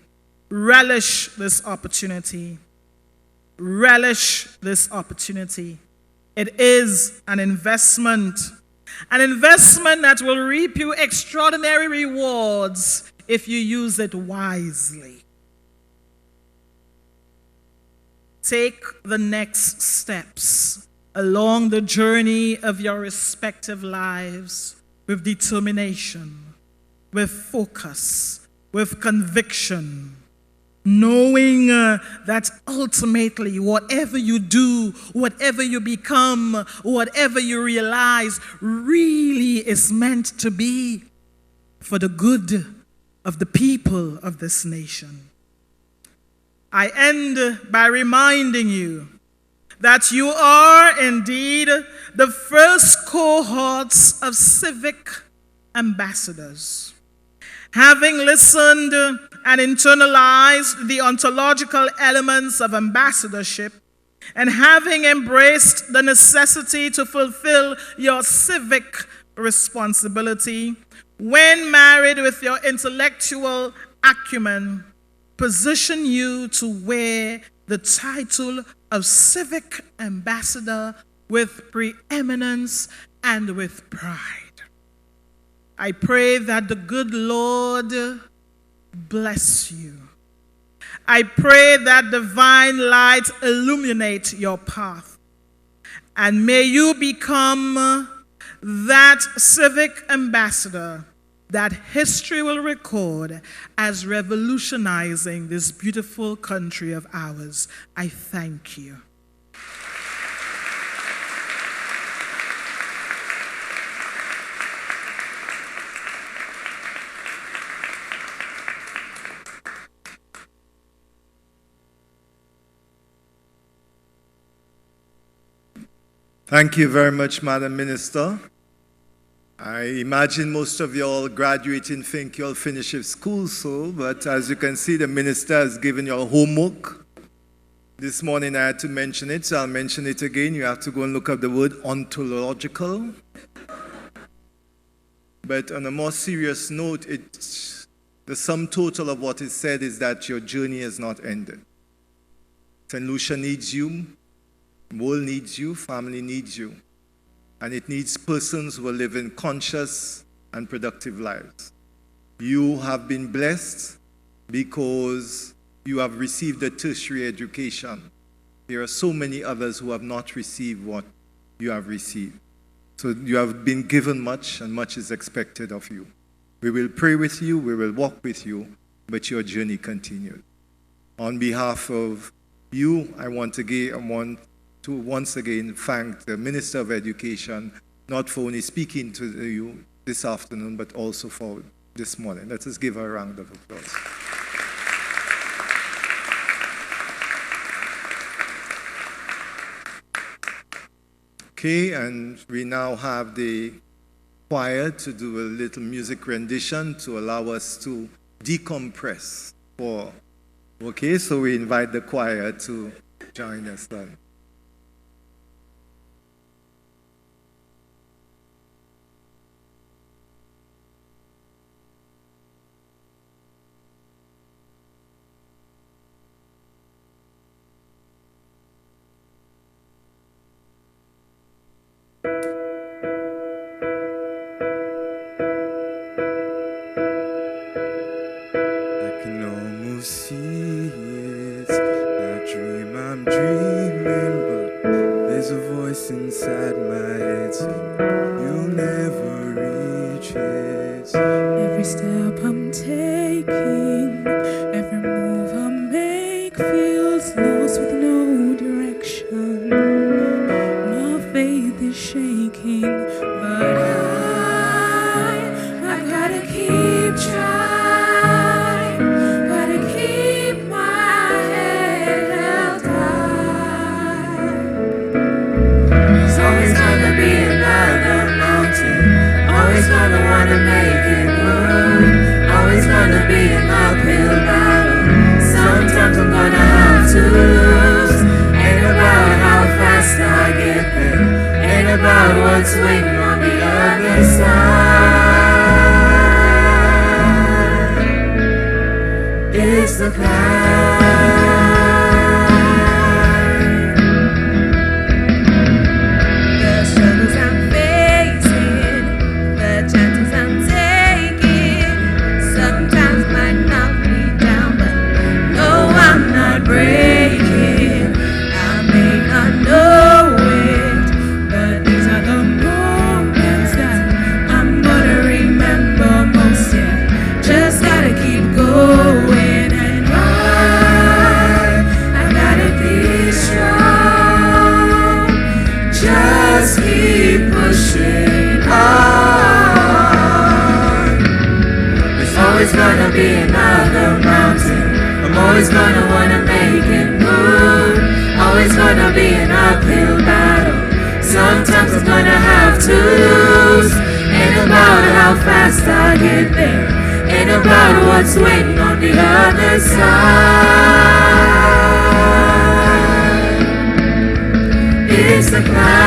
Relish this opportunity. Relish this opportunity. It is an investment that will reap you extraordinary rewards if you use it wisely. Take the next steps along the journey of your respective lives with determination, with focus, with conviction, knowing that ultimately whatever you do, whatever you become, whatever you realize really is meant to be for the good of the people of this nation. I end by reminding you that you are indeed the first cohorts of civic ambassadors. Having listened and internalized the ontological elements of ambassadorship, and having embraced the necessity to fulfill your civic responsibility, when married with your intellectual acumen, position you to wear the title of civic ambassador with preeminence and with pride. I pray that the good Lord bless you. I pray that divine light illuminate your path. And may you become that civic ambassador that history will record as revolutionizing this beautiful country of ours. I thank you. Thank you very much, Madam Minister. I imagine most of you all graduating think you'll finish your school soon, but as you can see, the minister has given you all homework. This morning I had to mention it, so I'll mention it again. You have to go and look up the word ontological. But on a more serious note, the sum total of what is said is that your journey has not ended. St. Lucia needs you, the world needs you, family needs you. And it needs persons who are living conscious and productive lives. You have been blessed because you have received a tertiary education. There are so many others who have not received what you have received. So you have been given much, and much is expected of you. We will pray with you, we will walk with you, but your journey continues. On behalf of you, I want to once again thank the Minister of Education, not for only speaking to you this afternoon, but also for this morning. Let us give her a round of applause. Okay, and we now have the choir to do a little music rendition to allow us to decompress. Okay, so we invite the choir to join us then. voice inside my head saying, you'll never reach it. Every step I'm taking, every move I make feels lost with no direction. My faith is shaking, but I gotta keep trying, gotta keep my head held high. There's always gonna be another mountain, always gonna wanna make it move, always gonna be an uphill battle. Sometimes I'm gonna have to lose. Ain't about how fast I get there, ain't about what's waiting on the other side. It's the climb. The struggles I'm facing, the chances I'm taking, sometimes might knock me down, but no, I'm not breaking. I may not know it, but these are the moments that I'm gonna remember most. Yeah, just gotta keep going, and I gotta be strong. Just keep pushing on. There's always gonna be another mountain. I'm always gonna wanna make it move. Always gonna be an uphill battle. Sometimes I'm gonna have to lose. Ain't about how fast I get there, ain't about what's waiting on the other side. It's the climb.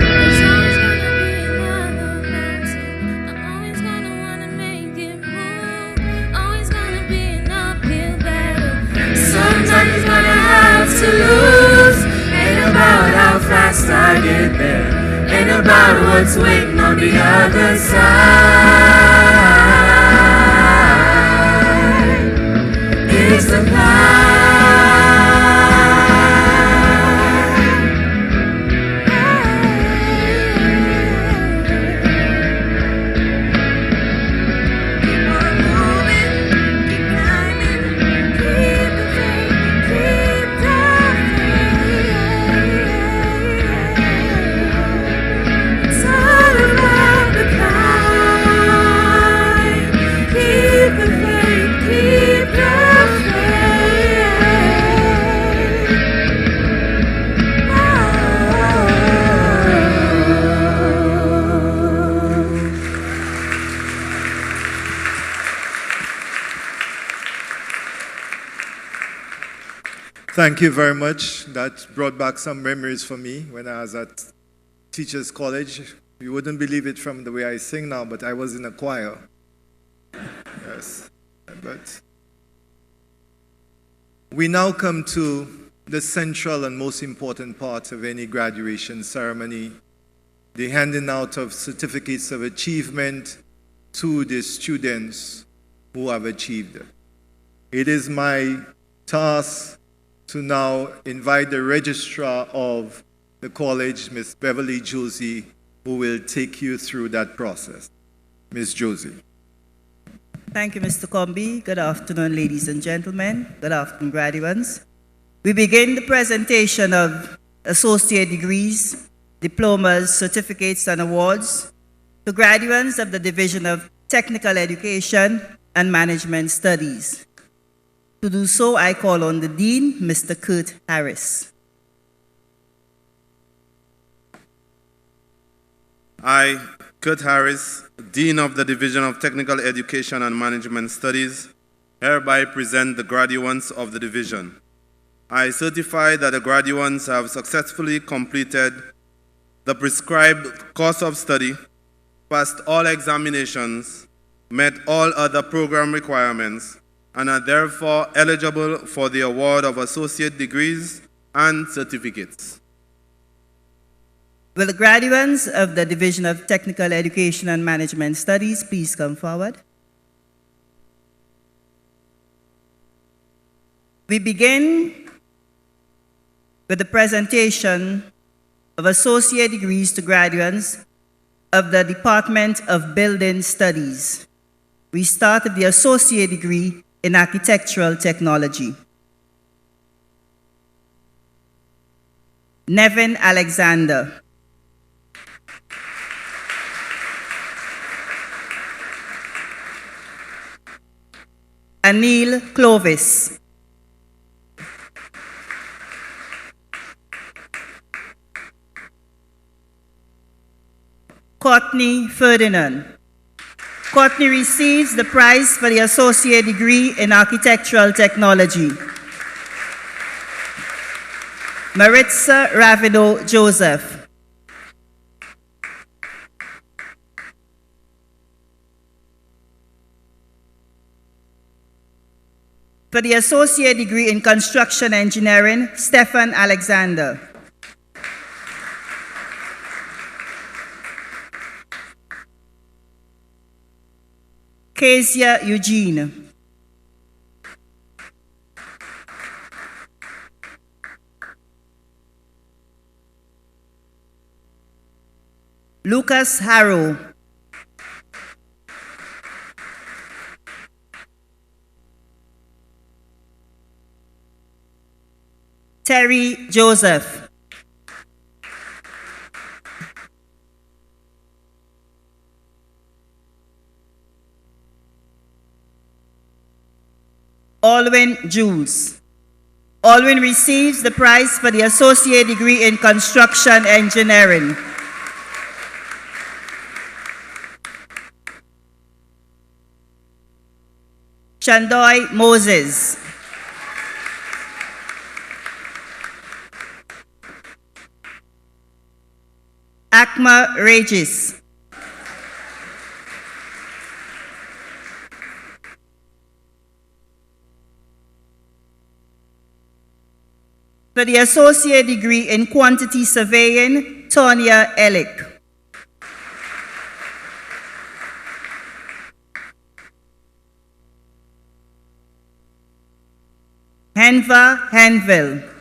There's always gonna be another mountain. I'm always gonna wanna make it move. Always gonna be an uphill battle. Sometimes you're gonna have to lose. Ain't about how fast I get there, ain't about what's waiting on the other side. It's the climb. Keep on moving, keep climbing, keep the faith, keep the faith. It's all about the climb. Keep the faith, keep the Thank you very much. That brought back some memories for me when I was at Teachers College. You wouldn't believe it from the way I sing now, but I was in a choir. Yes. But we now come to the central and most important part of any graduation ceremony, the handing out of certificates of achievement to the students who have achieved it. It is my task to now invite the registrar of the college, Ms. Beverly Josie, who will take you through that process. Ms. Josie. Thank you, Mr. Comby. Good afternoon, ladies and gentlemen. Good afternoon, graduates. We begin the presentation of associate degrees, diplomas, certificates, and awards to graduates of the Division of Technical Education and Management Studies. To do so, I call on the Dean, Mr. Kurt Harris. I, Kurt Harris, Dean of the Division of Technical Education and Management Studies, hereby present the graduates of the division. I certify that the graduates have successfully completed the prescribed course of study, passed all examinations, met all other program requirements, and are therefore eligible for the award of associate degrees and certificates. Will the graduates of the Division of Technical Education and Management Studies please come forward? We begin with the presentation of associate degrees to graduates of the Department of Building Studies. We start with the associate degree in Architectural Technology. Nevin Alexander. Anil Clovis. Courtney Ferdinand. Courtney receives the prize for the associate degree in Architectural Technology. Maritza Ravido Joseph. For the associate degree in Construction Engineering, Stefan Alexander. Kezia Eugene. Lucas Harrow. Terry Joseph. Alwyn Jules. Alwyn receives the prize for the associate degree in Construction Engineering. Shandoy Moses. Akma Regis. For the associate degree in Quantity Surveying, Tonya Ellick. Henva Henville.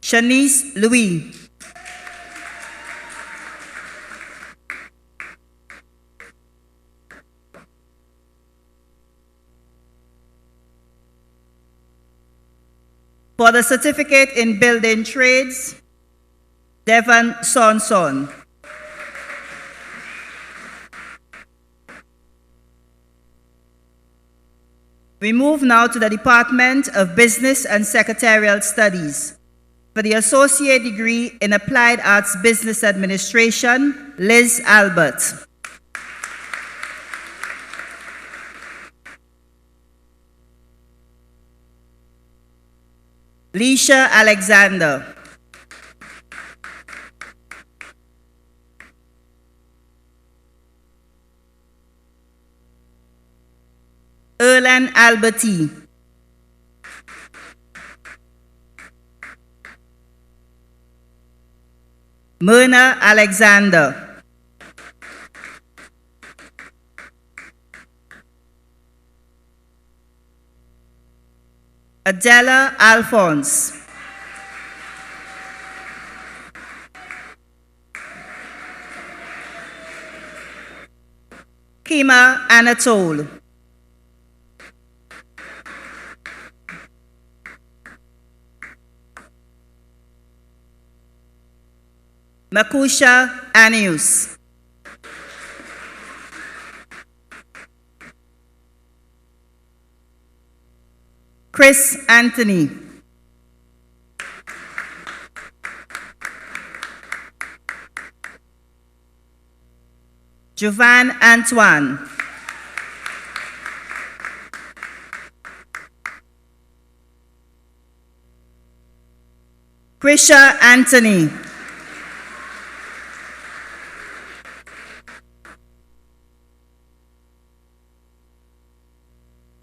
Shanice Louis. For the certificate in Building Trades, Devon Sonson. We move now to the Department of Business and Secretarial Studies. For the associate degree in Applied Arts Business Administration, Liz Albert. Leisha Alexander. Erlan Alberti. Myrna Alexander. Adela Alphonse. Kima Anatole. Makusha Anius. Chris Anthony. Jovan Antoine. Krisha Anthony.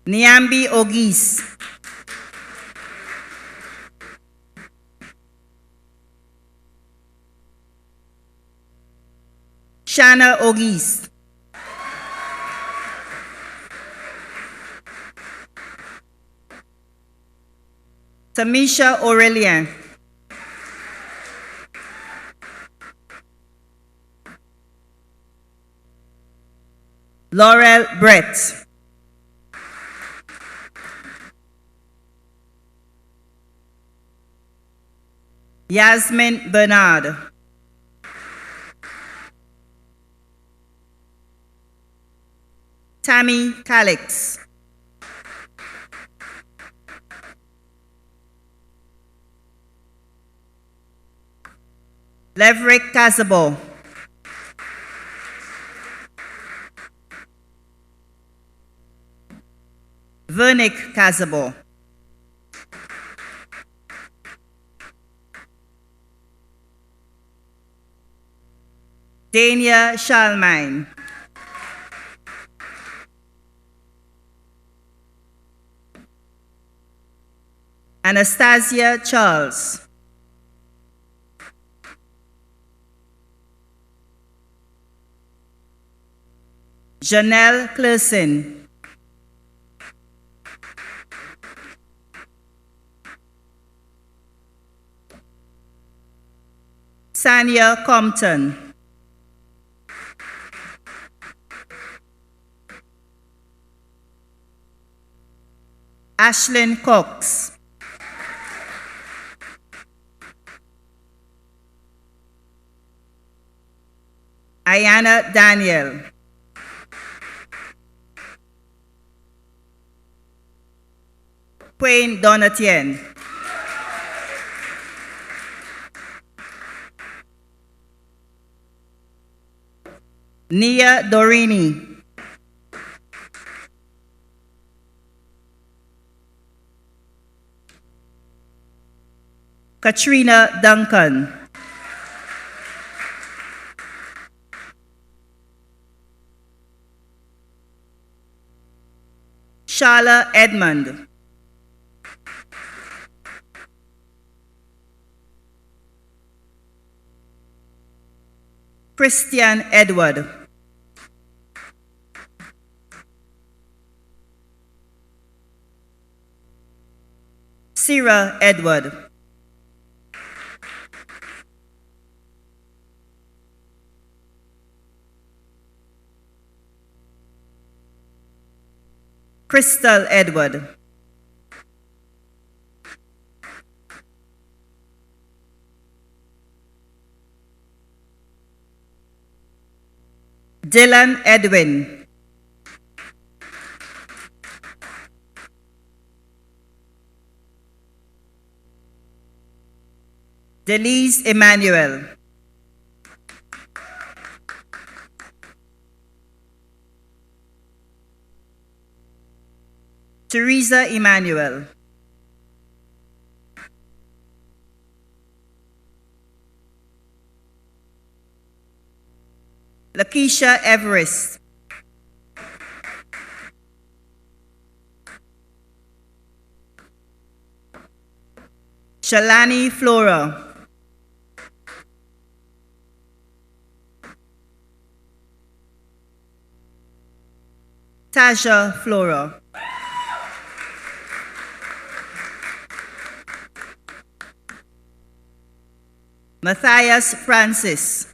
Niambi Ogis. Shana Ogis. Tamisha Aurelian. Laurel Brett. Yasmin Bernard. Tammy Calix. Leverick Casabo. Vernick Casabo. Dania Shalmine. Anastasia Charles. Janelle Clerson. Sanya Compton. Ashlyn Cox. Ayana Daniel. Wayne Donatien. Nia Dorini. Katrina Duncan. Shala Edmond. Christian Edward. Sarah Edward. Crystal Edward. Dylan Edwin. Delise Emmanuel. Teresa Emmanuel. Lakeisha Everest. Shalani Flora. Tasha Flora. Matthias Francis.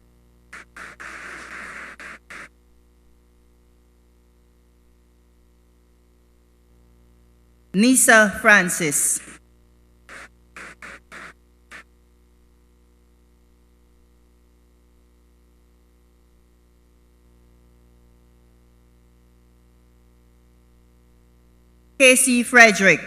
Nisa Francis. Casey Frederick.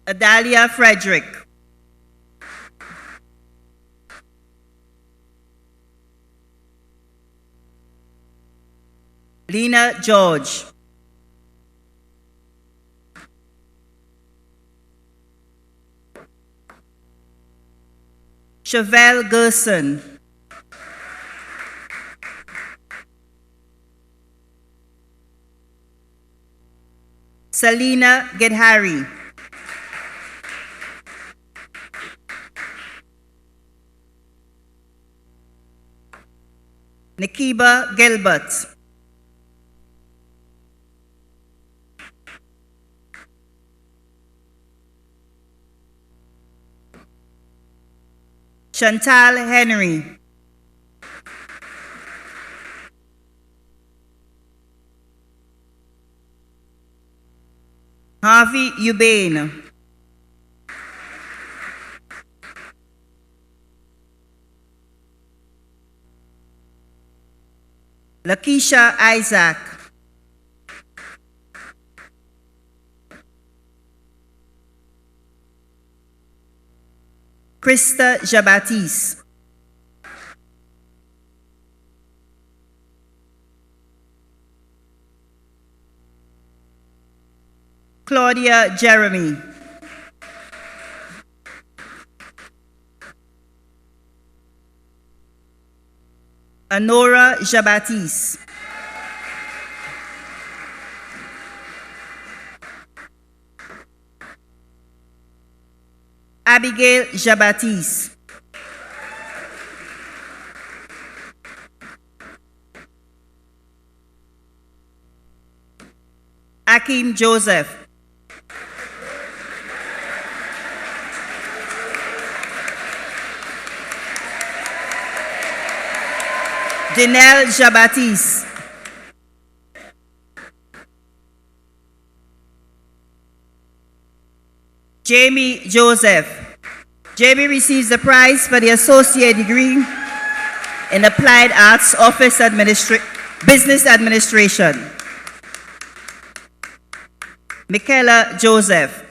Adalia Frederick. Lena George. Chevelle Gerson. Selena Gedhari. Nikiba Gilbert. Chantal Henry. Harvey Eubain. Lakeisha Isaac. Krista Jabatis. Claudia Jeremy. Anora Jabatis. Abigail Jabatis. Akim Joseph. Janelle Jabatis. Jamie Joseph. Jamie receives the prize for the associate degree in Applied Arts Business Administration. Michaela Joseph.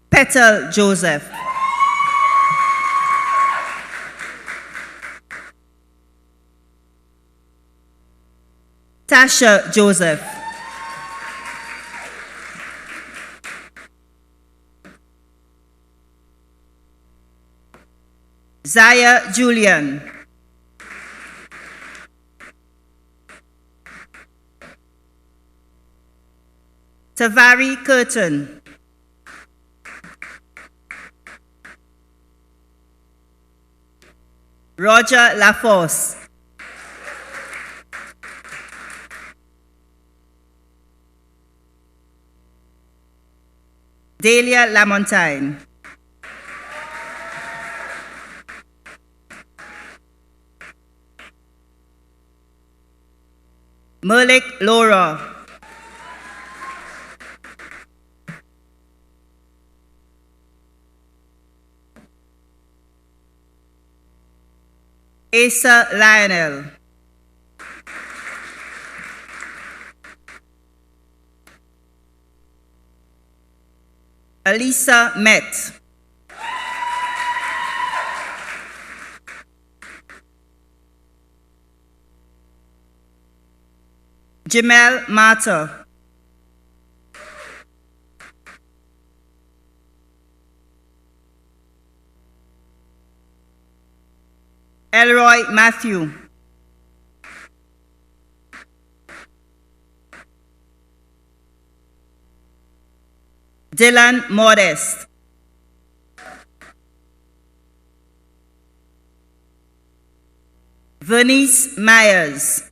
Petal Joseph. Tasha Joseph. Zaya Julian. Tavari Curtin. Roger Laforce. Delia Lamontagne. Merlik Laura. Asa Lionel. Alisa Met. Jamel Mata. Elroy Matthew. Dylan Modest. Vernice Myers.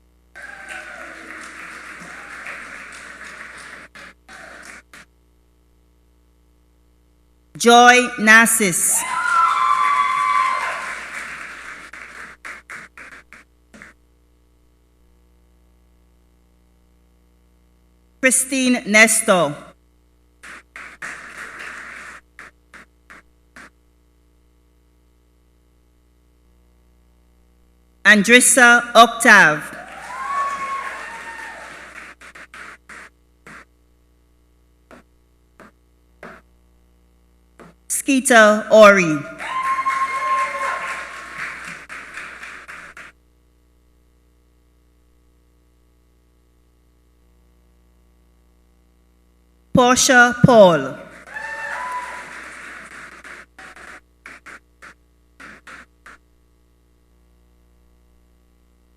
Joy Narcis. Christine Nestor. Andrissa Octave. Skeeter Ori. Portia Paul.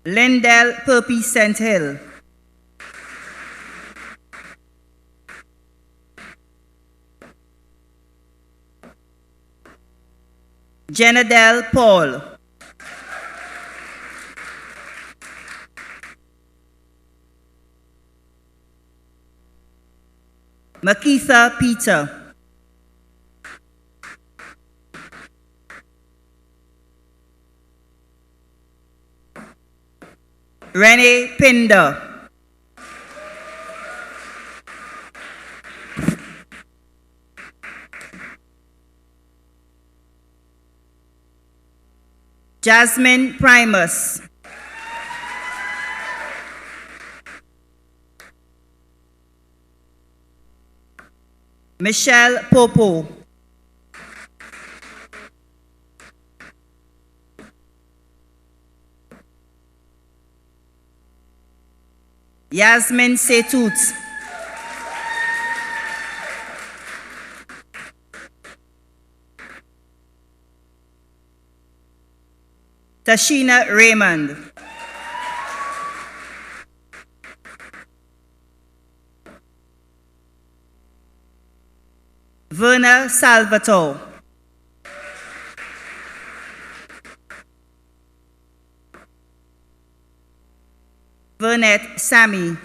Lindell Purpey St. Hill. Jenadel Paul. Makitha Peter. Renee Pinder. Jasmine Primus. Michelle Popo. Yasmin Setut. Tashina Raymond. Verna Salvatore. Vernette Sammy.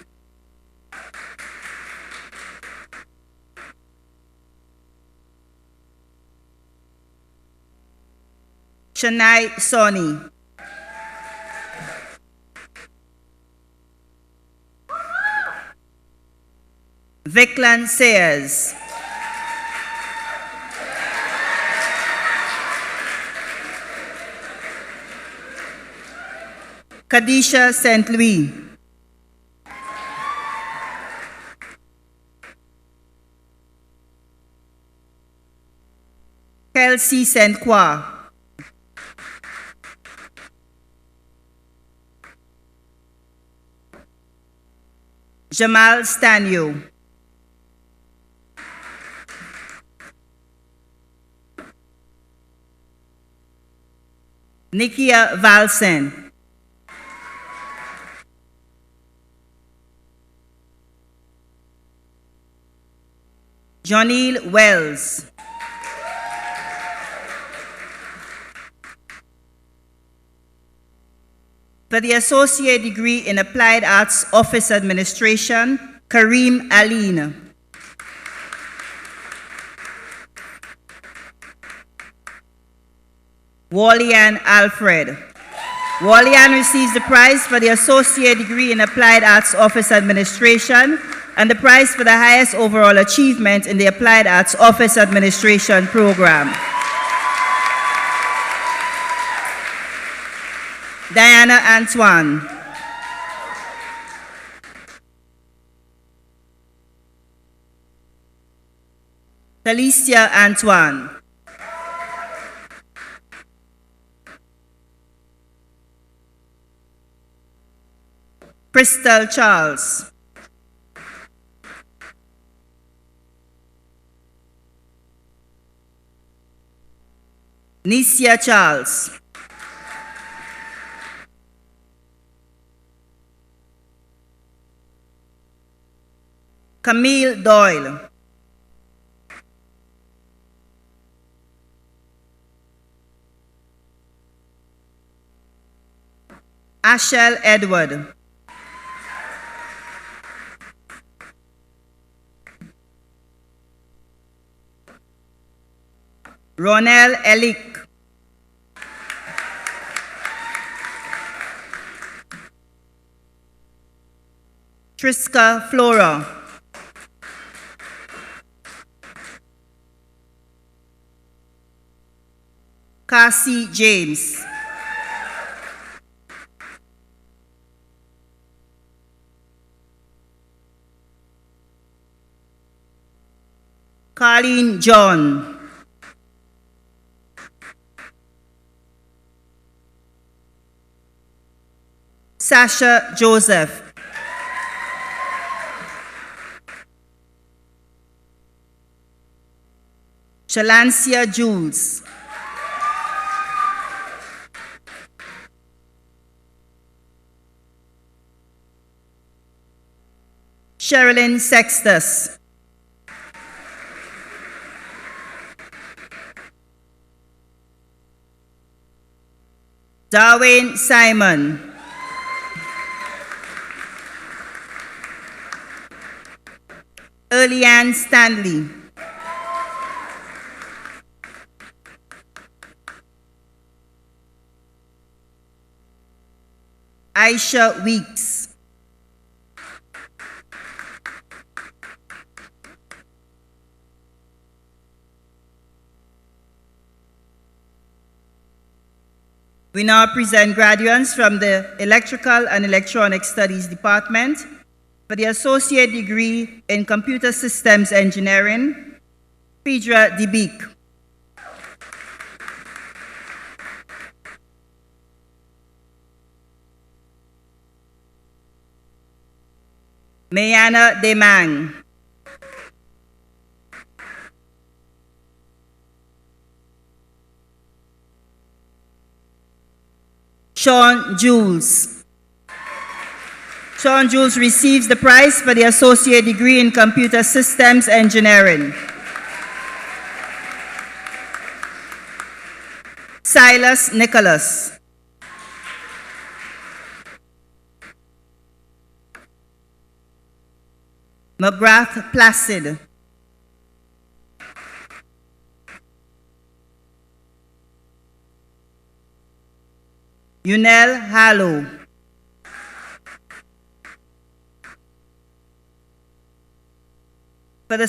Shania Soni. Viklan Sayers. Kadisha St. Louis. Kelsey St. Croix. Jamal Stanio. Nikia Valsen. Jonil Wells. For the Associate Degree in Applied Arts Office Administration, Kareem Aline. Wallian Alfred. Wallian receives the prize for the Associate Degree in Applied Arts Office Administration and the prize for the highest overall achievement in the Applied Arts Office Administration program. Diana Antoine. Felicia Antoine. Crystal Charles. Nicia Charles. Camille Doyle. Ashel Edward. Ronel Elick. Triska Flora. Cassie James. Colleen John. Sasha Joseph. Shalancia Jules. Sherilyn Sextus. Darwin Simon. Earlianne Stanley. Aisha Weeks. We now present graduates from the Electrical and Electronic Studies Department for the Associate Degree in Computer Systems Engineering, Phaedra DeBeek. Mayana Demang. Sean Jules. Sean Jules receives the prize for the Associate Degree in Computer Systems Engineering. Silas Nicholas. McGrath Placid. Yunel Hallow. For the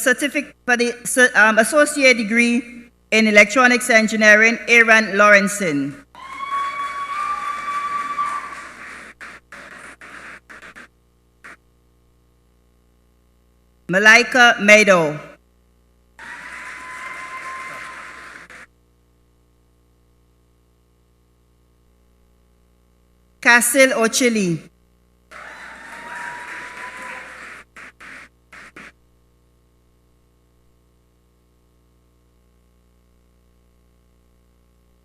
Associate Degree in Electronics Engineering, Aaron Lawrenson. Malika Meadow. Cassil Ochili.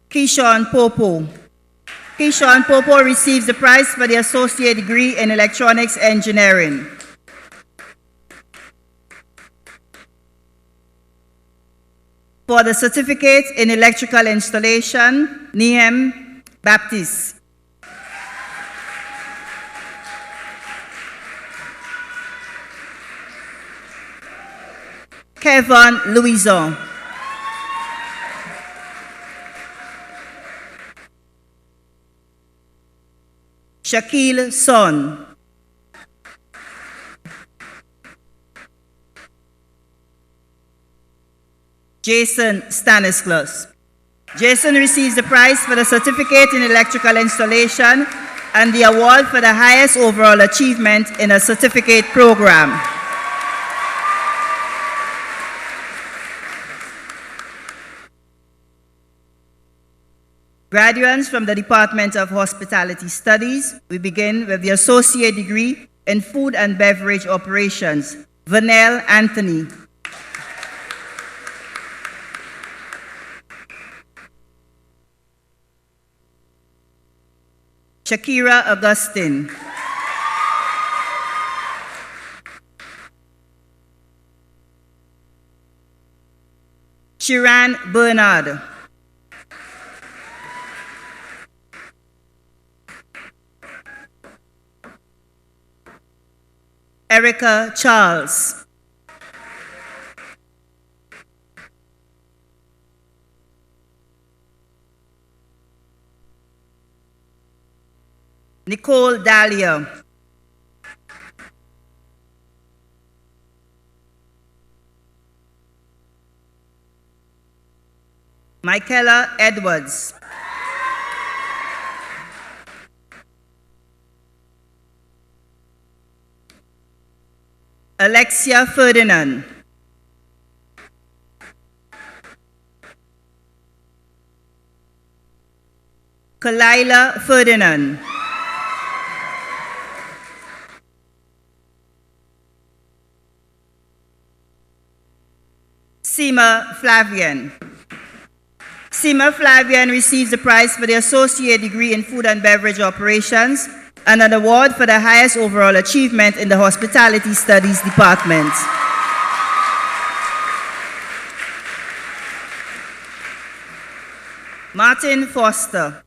Keyshawn Popo. Keyshawn Popo receives the prize for the Associate Degree in Electronics Engineering. For the Certificate in Electrical Installation, Niem Baptiste. Kevin Louison. Shaquille Son. Jason Stanislas. Jason receives the prize for the Certificate in Electrical Installation and the award for the highest overall achievement in a certificate program. Graduates from the Department of Hospitality Studies, we begin with the Associate Degree in Food and Beverage Operations, Vanell Anthony. Shakira Augustine. Shiran Bernard. Erica Charles. Nicole Dahlia. Michaela Edwards. Alexia Ferdinand. Kalila Ferdinand. Seema Seema Flavian. Seema Flavian receives the prize for the associate degree in food and beverage operations and an award for the highest overall achievement in the hospitality studies department. Martin Foster.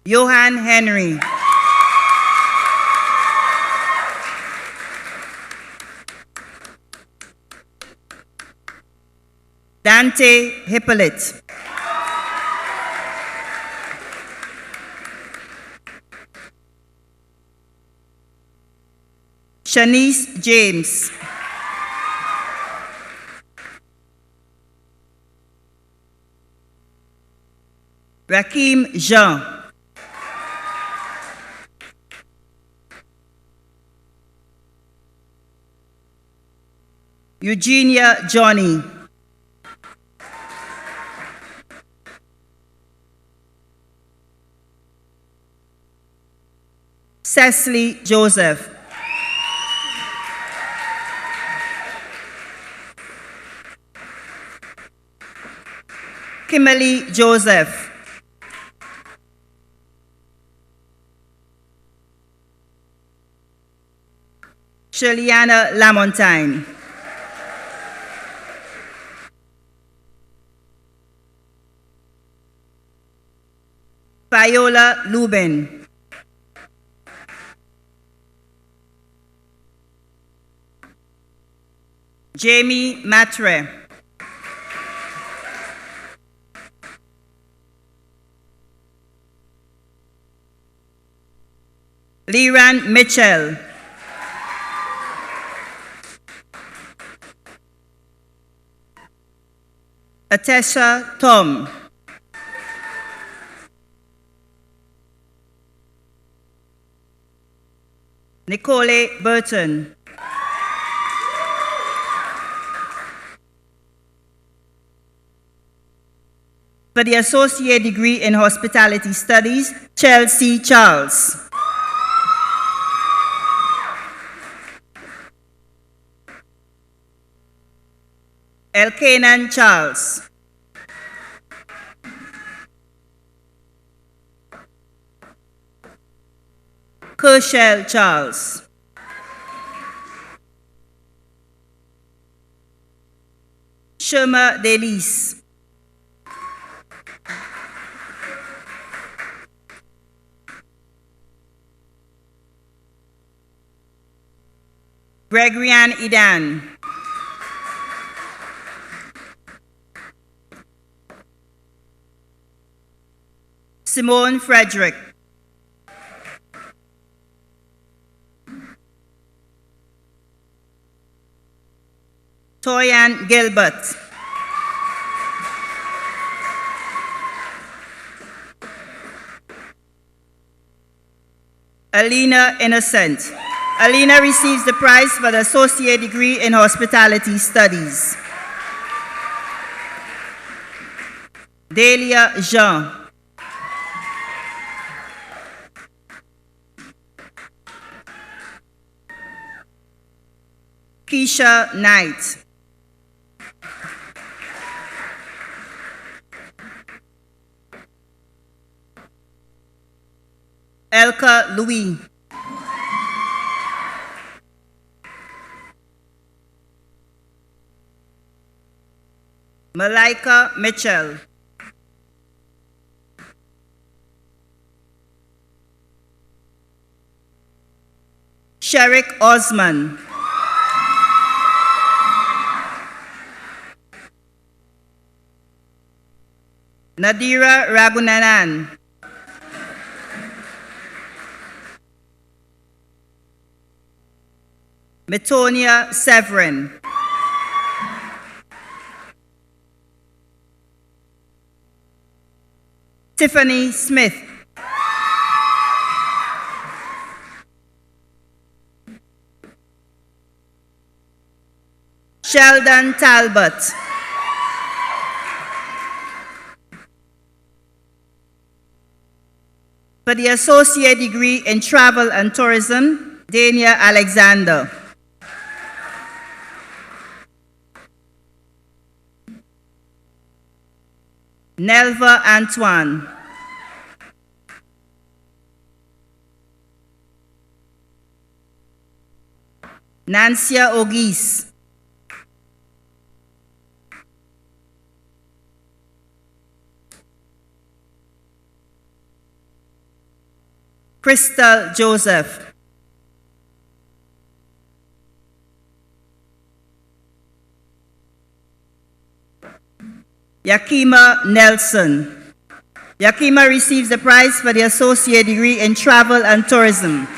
Johan Henry. Dante Hippolyte. Shanice James. Rakim Jean. Eugenia Johnny. Cecily Joseph. Kimberly Joseph. Shirliana Lamontagne. Viola Lubin. Jamie Matre. Liran Mitchell. Atesha Tom. Nicole Burton. For the associate degree in hospitality studies, Chelsea Charles. Elkanan Charles. Kershel Charles. Sherma Delis. Gregorian Idan. Simone Frederick. Toyan Gilbert. Alina Innocent. Alina receives the prize for the associate degree in hospitality studies. Delia Jean. Keisha Knight. Elka Louis. Malaika Mitchell. Sherik Osman. Nadira Ragunanan. Metonia Severin. Tiffany Smith. Sheldon Talbot. For the associate degree in travel and tourism, Dania Alexander. Nelva Antoine. Nancia Ogis. Crystal Joseph. Yakima Nelson. Yakima receives the prize for the associate degree in travel and tourism.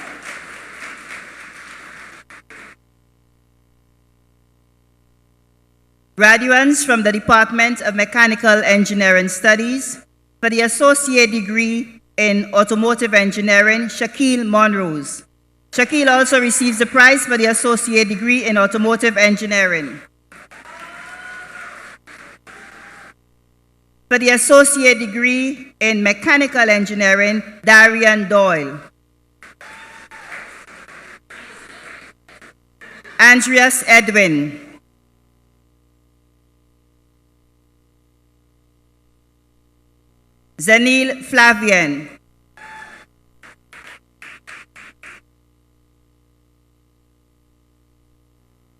Graduates from the Department of Mechanical Engineering Studies for the associate degree in automotive engineering, Shaquille Monrose. Shaquille also receives the prize for the associate degree in automotive engineering. For the associate degree in mechanical engineering, Darian Doyle. Andreas Edwin. Zanil Flavian.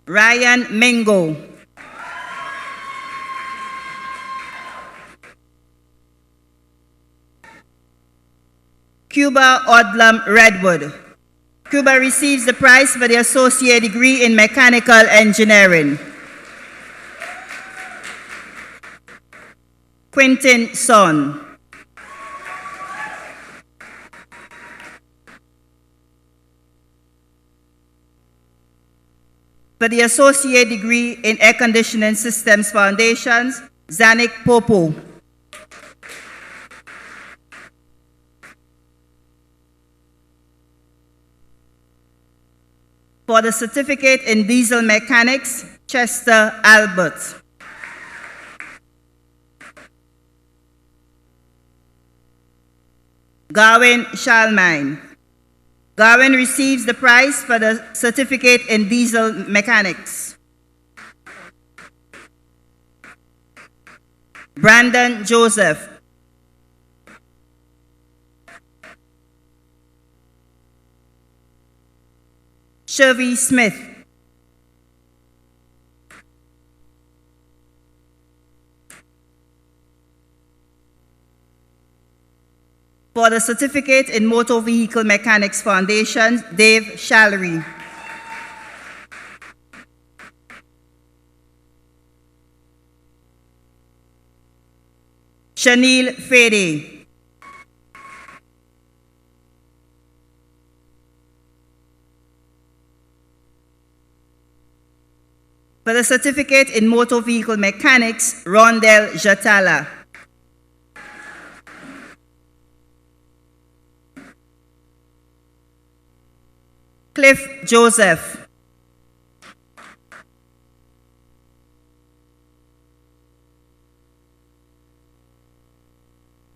Ryan Mingo. Cuba Odlum Redwood. Cuba receives the prize for the associate degree in mechanical engineering. Quentin Son. For the associate degree in air conditioning systems foundations, Zanik Popo. For the certificate in diesel mechanics, Chester Albert. Garwin Shalmine. Garwin receives the prize for the certificate in diesel mechanics. Brandon Joseph. Shervy Smith. For the certificate in motor vehicle mechanics foundations, Dave Shallery. Shanil Fede. For the certificate in motor vehicle mechanics, Rondell Jatala. Cliff Joseph.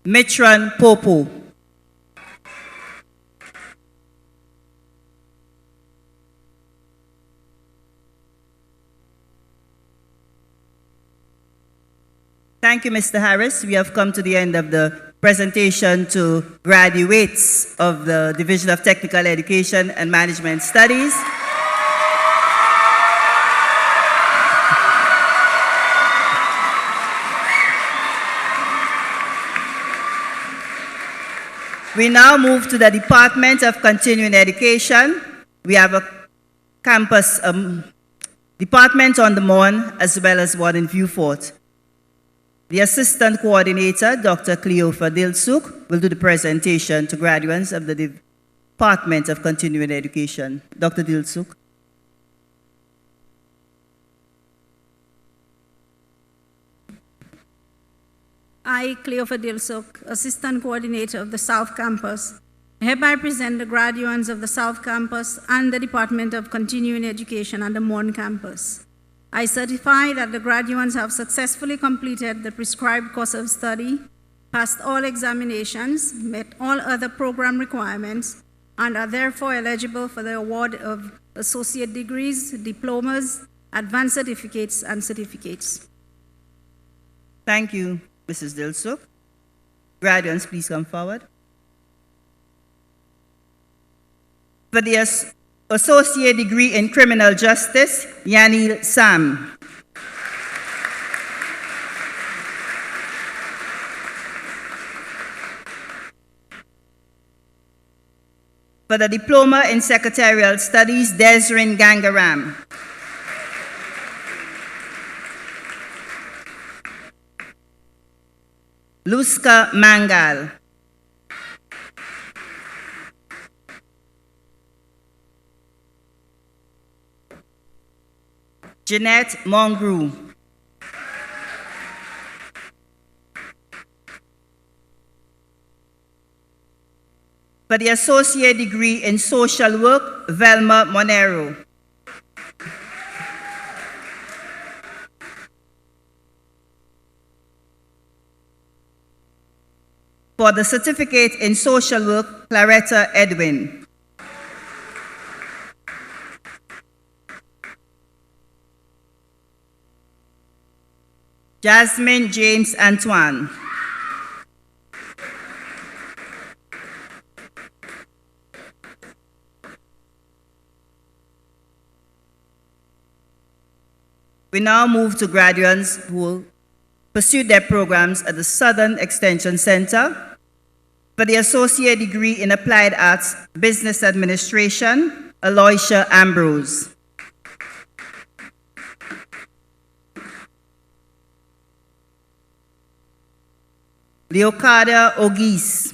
Mitran Popo. Thank you, Mr. Harris. We have come to the end of the presentation to graduates of the Division of Technical Education and Management Studies. We now move to the Department of Continuing Education. We have a campus department on the Mon as well as one in Vieux Fort. The Assistant Coordinator, Dr. Cleofa Dilsuk, will do the presentation to graduates of the Department of Continuing Education. Dr. Dilsuk. I, Cleofa Dilsuk, Assistant Coordinator of the South Campus, hereby present the graduates of the South Campus and the Department of Continuing Education and the Mon Campus. I certify that the graduates have successfully completed the prescribed course of study, passed all examinations, met all other program requirements, and are therefore eligible for the award of associate degrees, diplomas, advanced certificates, and certificates. Thank you, Mrs. Dilsuk. Graduates, please come forward. For the associate degree in criminal justice, Yanil Sam. For the diploma in secretarial studies, Desrin Gangaram. Luska Mangal. Jeanette Mongrou. For the associate degree in social work, Velma Monero. For the certificate in social work, Claretta Edwin. Jasmine James Antoine. We now move to graduates who pursued their programs at the Southern Extension Center. For the associate degree in applied arts, business administration, Aloysia Ambrose. Leocadia Ogis.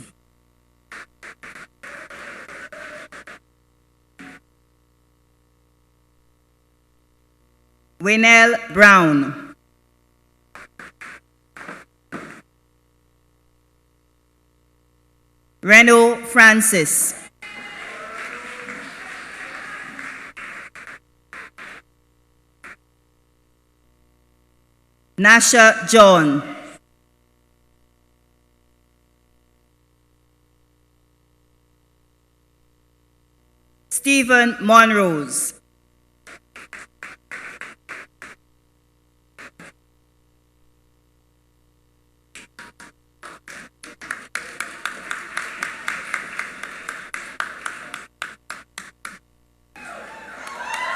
Winell Brown. Reno Francis. Nasha John. Stephen Monrose.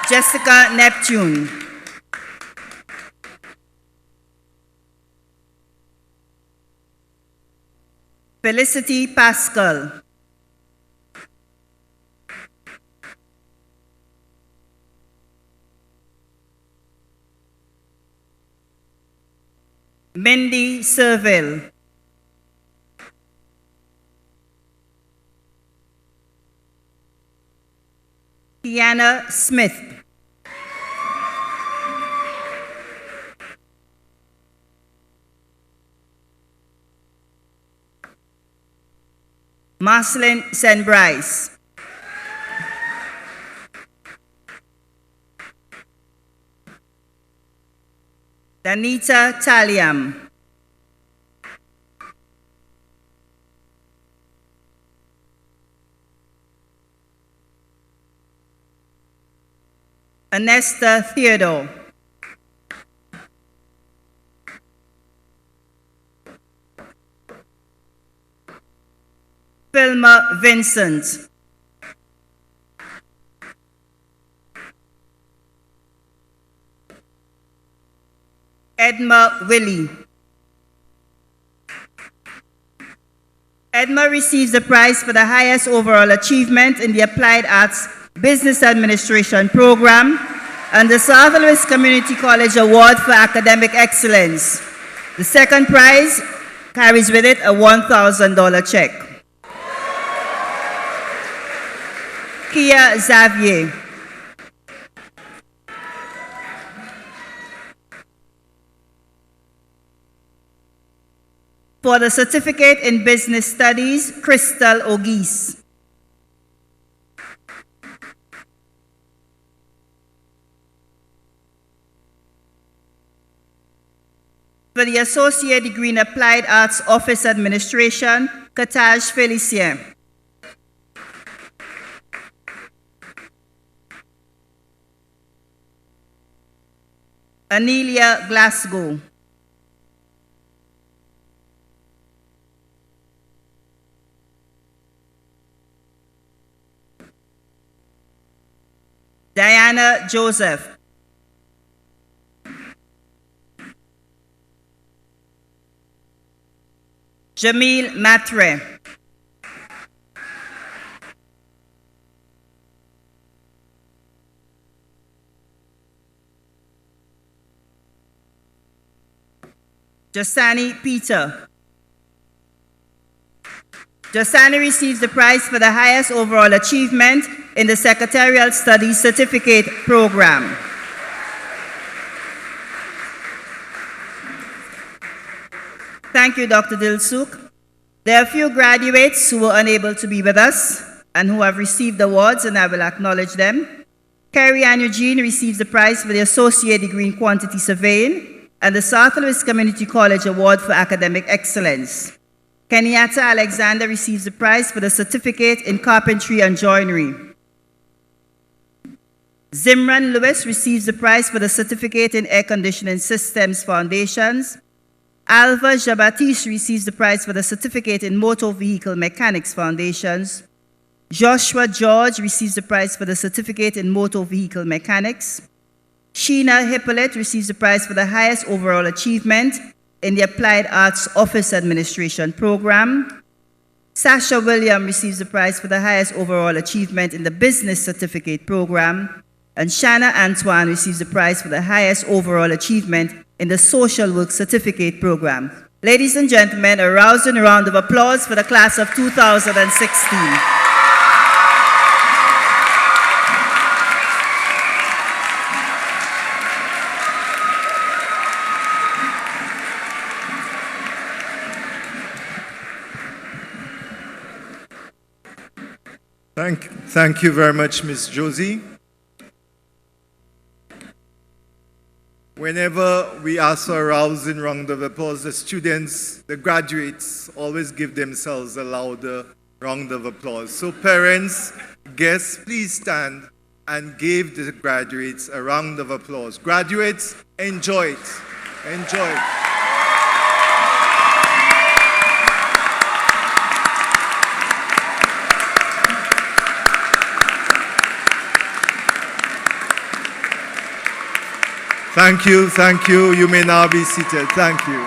Jessica Neptune. Felicity Pascal. Mindy Serville. Kiana Smith. Marceline St. Bryce. Danita Taliam. Anesta Theodore. Filma Vincent. Edma Willie. Edma receives the prize for the highest overall achievement in the Applied Arts Business Administration program and the South Louis Community College Award for Academic Excellence. The second prize carries with it a $1,000 check. Kia Xavier. For the certificate in business studies, Crystal Ogis. For the associate degree in applied arts office administration, Kataj Felicien. Anelia Glasgow. Diana Joseph. Jamil Matre. Jasani Peter. Jasani receives the prize for the highest overall achievement in the Secretarial Studies Certificate Program. Thank you, Dr. Dilsuk. There are a few graduates who were unable to be with us and who have received awards, and I will acknowledge them. Carrie Ann Eugene receives the prize for the Associate Degree in Quantity Surveying and the South Louis Community College Award for Academic Excellence. Kenyatta Alexander receives the prize for the Certificate in Carpentry and Joinery. Zimran Lewis receives the prize for the Certificate in Air Conditioning Systems Foundations. Alva Jabatis receives the prize for the Certificate in Motor Vehicle Mechanics Foundations. Joshua George receives the prize for the Certificate in Motor Vehicle Mechanics. Sheena Hippolyte receives the prize for the highest overall achievement in the Applied Arts Office Administration Program. Sasha William receives the prize for the highest overall achievement in the Business Certificate Program. And Shanna Antoine receives the prize for the highest overall achievement in the Social Work Certificate Program. Ladies and gentlemen, a rousing round of applause for the class of 2016. Thank you very much, Ms. Josie. Whenever we ask for a rousing round of applause, the students, the graduates, always give themselves a louder round of applause. So parents, guests, please stand and give the graduates a round of applause. Graduates, enjoy it. Enjoy it. Thank you, thank you. You may now be seated. Thank you.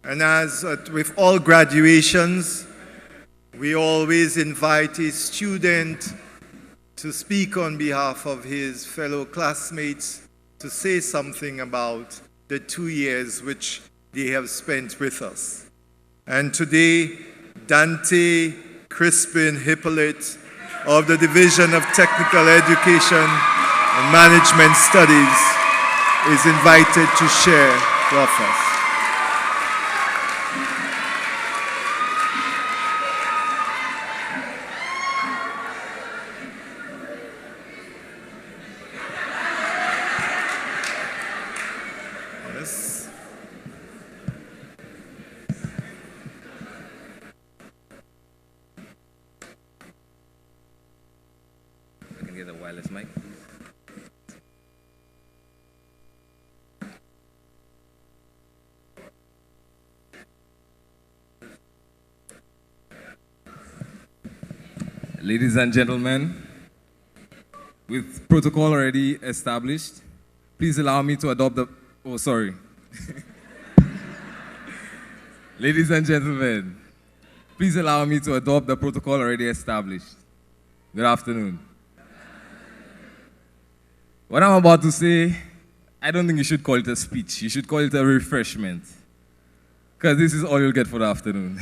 And as with all graduations, we always invite a student to speak on behalf of his fellow classmates, to say something about the 2 years which they have spent with us. And today, Dante Crispin Hippolyte of the Division of Technical Education and Management Studies is invited to share with us. Ladies and gentlemen, with protocol already established, please allow me to adopt the, oh, sorry. Ladies and gentlemen, please allow me to adopt the protocol already established. Good afternoon. What I'm about to say, I don't think you should call it a speech. You should call it a refreshment. Because this is all you'll get for the afternoon.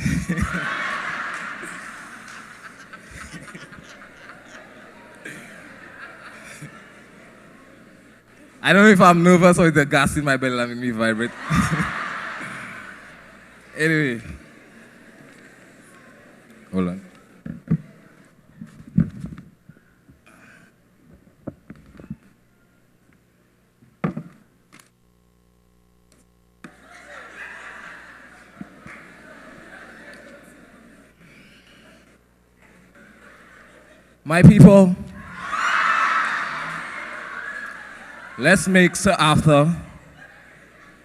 I don't know if I'm nervous or if the gas in my belly that make me vibrate. Anyway. Hold on. My people, let's make Sir Arthur,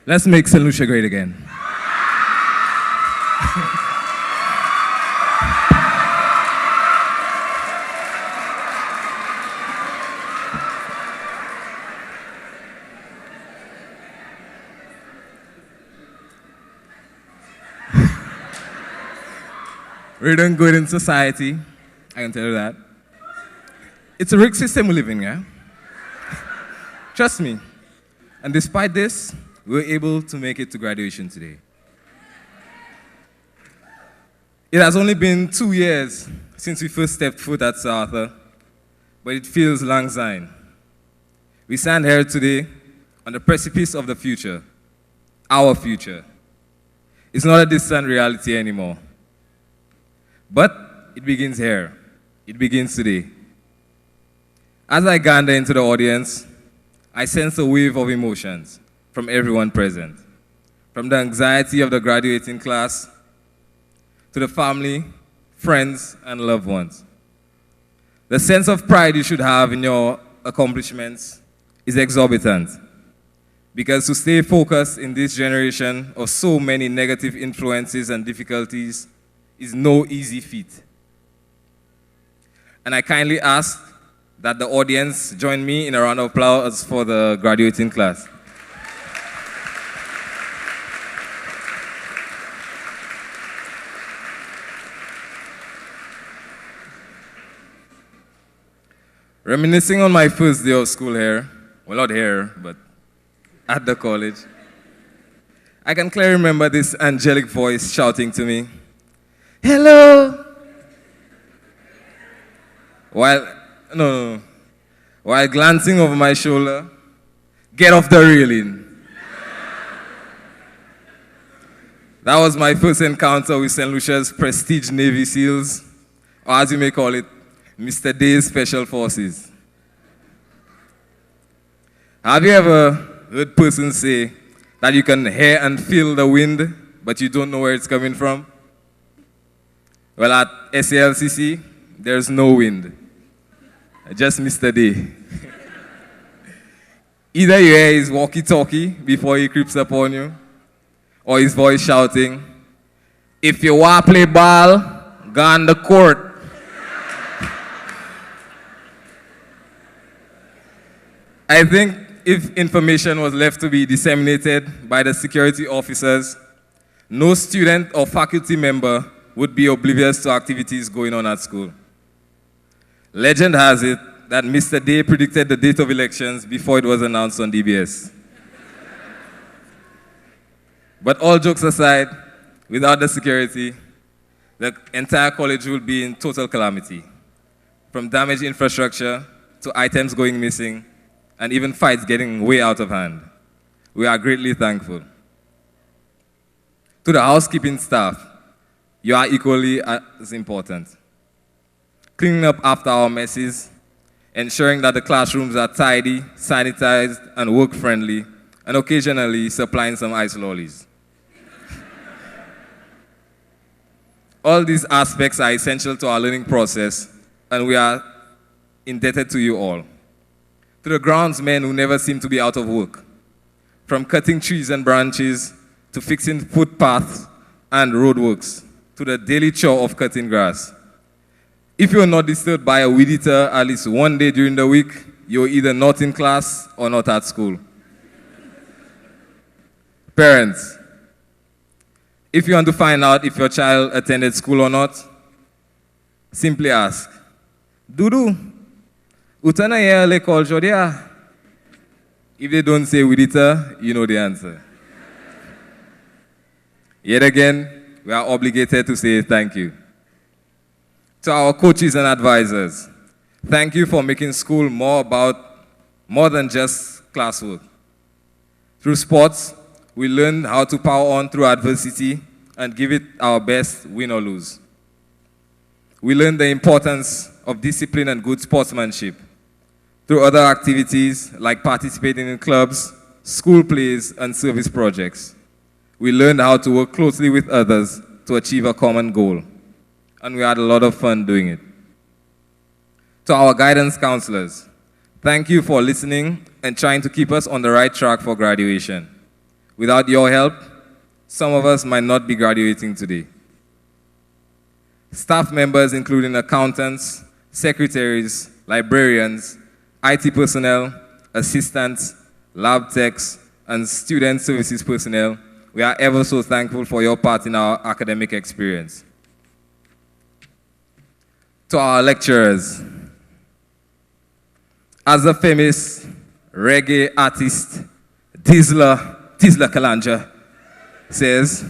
let's make St. Lucia great again. We're doing good in society, I can tell you that. It's a rigged system we live in, yeah? Trust me. And despite this, we were able to make it to graduation today. It has only been 2 years since we first stepped foot at Sir Arthur, but it feels lang syne. We stand here today on the precipice of the future, our future. It's not a distant reality anymore. But it begins here. It begins today. As I gander into the audience, I sense a wave of emotions from everyone present. From the anxiety of the graduating class to the family, friends, and loved ones. The sense of pride you should have in your accomplishments is exorbitant. Because to stay focused in this generation of so many negative influences and difficulties is no easy feat. And I kindly ask that the audience join me in a round of applause for the graduating class. Reminiscing on my first day of school here, well, not here, but at the college, I can clearly remember this angelic voice shouting to me, "Hello!" While glancing over my shoulder, "Get off the railing." That was my first encounter with St. Lucia's prestige Navy SEALs, or as you may call it, Mr. Day's Special Forces. Have you ever heard persons say that you can hear and feel the wind, but you don't know where it's coming from? Well, at SALCC, there's no wind. Just Mr. Day. Either you hear his walkie-talkie before he creeps up on you, or his voice shouting, "If you want to play ball, go on the court." I think if information was left to be disseminated by the security officers, no student or faculty member would be oblivious to activities going on at school. Legend has it that Mr. Day predicted the date of elections before it was announced on DBS. But all jokes aside, without the security, the entire college will be in total calamity. From damaged infrastructure to items going missing, and even fights getting way out of hand. We are greatly thankful. To the housekeeping staff, you are equally as important. Cleaning up after our messes, ensuring that the classrooms are tidy, sanitized, and work-friendly, and occasionally supplying some ice lollies. All these aspects are essential to our learning process, and we are indebted to you all. To the groundsmen who never seem to be out of work, from cutting trees and branches to fixing footpaths and roadworks, to the daily chore of cutting grass. If you are not disturbed by a weed eater at least one day during the week, you're either not in class or not at school. Parents, if you want to find out if your child attended school or not, simply ask, "Dudu, utana ya l'école jodia?" If they don't say weed eater, you know the answer. Yet again, we are obligated to say thank you. To our coaches and advisors, thank you for making school more than just classwork. Through sports, we learn how to power on through adversity and give it our best, win or lose. We learn the importance of discipline and good sportsmanship. Through other activities like participating in clubs, school plays, and service projects, we learned how to work closely with others to achieve a common goal. And we had a lot of fun doing it. To our guidance counselors, thank you for listening and trying to keep us on the right track for graduation. Without your help, some of us might not be graduating today. Staff members including accountants, secretaries, librarians, IT personnel, assistants, lab techs, and student services personnel, we are ever so thankful for your part in our academic experience. To our lecturers, as the famous reggae artist Tisla Kalanja says,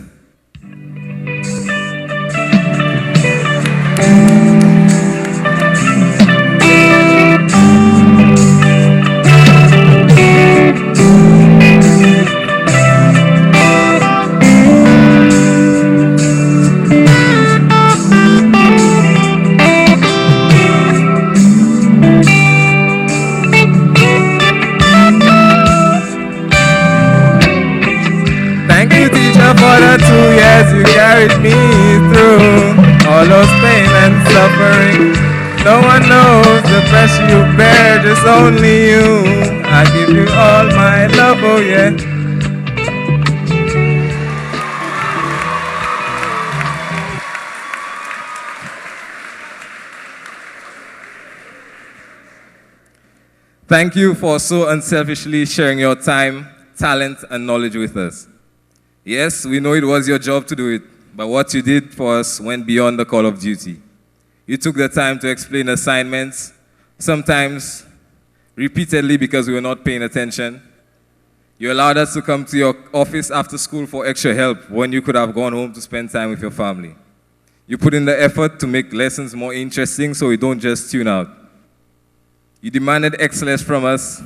for the 2 years you carried me through all those pain and suffering. No one knows the pressure you bear, just only you. I give you all my love, oh yeah. Thank you for so unselfishly sharing your time, talent, and knowledge with us. Yes, we know it was your job to do it, but what you did for us went beyond the call of duty. You took the time to explain assignments, sometimes repeatedly because we were not paying attention. You allowed us to come to your office after school for extra help when you could have gone home to spend time with your family. You put in the effort to make lessons more interesting so we don't just tune out. You demanded excellence from us,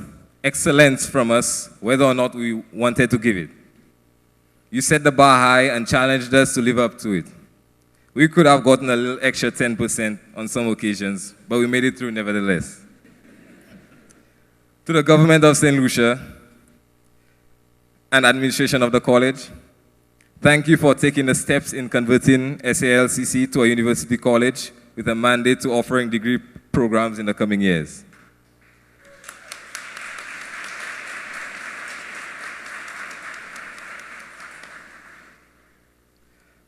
whether or not we wanted to give it. You set the bar high and challenged us to live up to it. We could have gotten a little extra 10% on some occasions, but we made it through nevertheless. To the government of St. Lucia and administration of the college, thank you for taking the steps in converting SALCC to a university college with a mandate to offering degree programs in the coming years.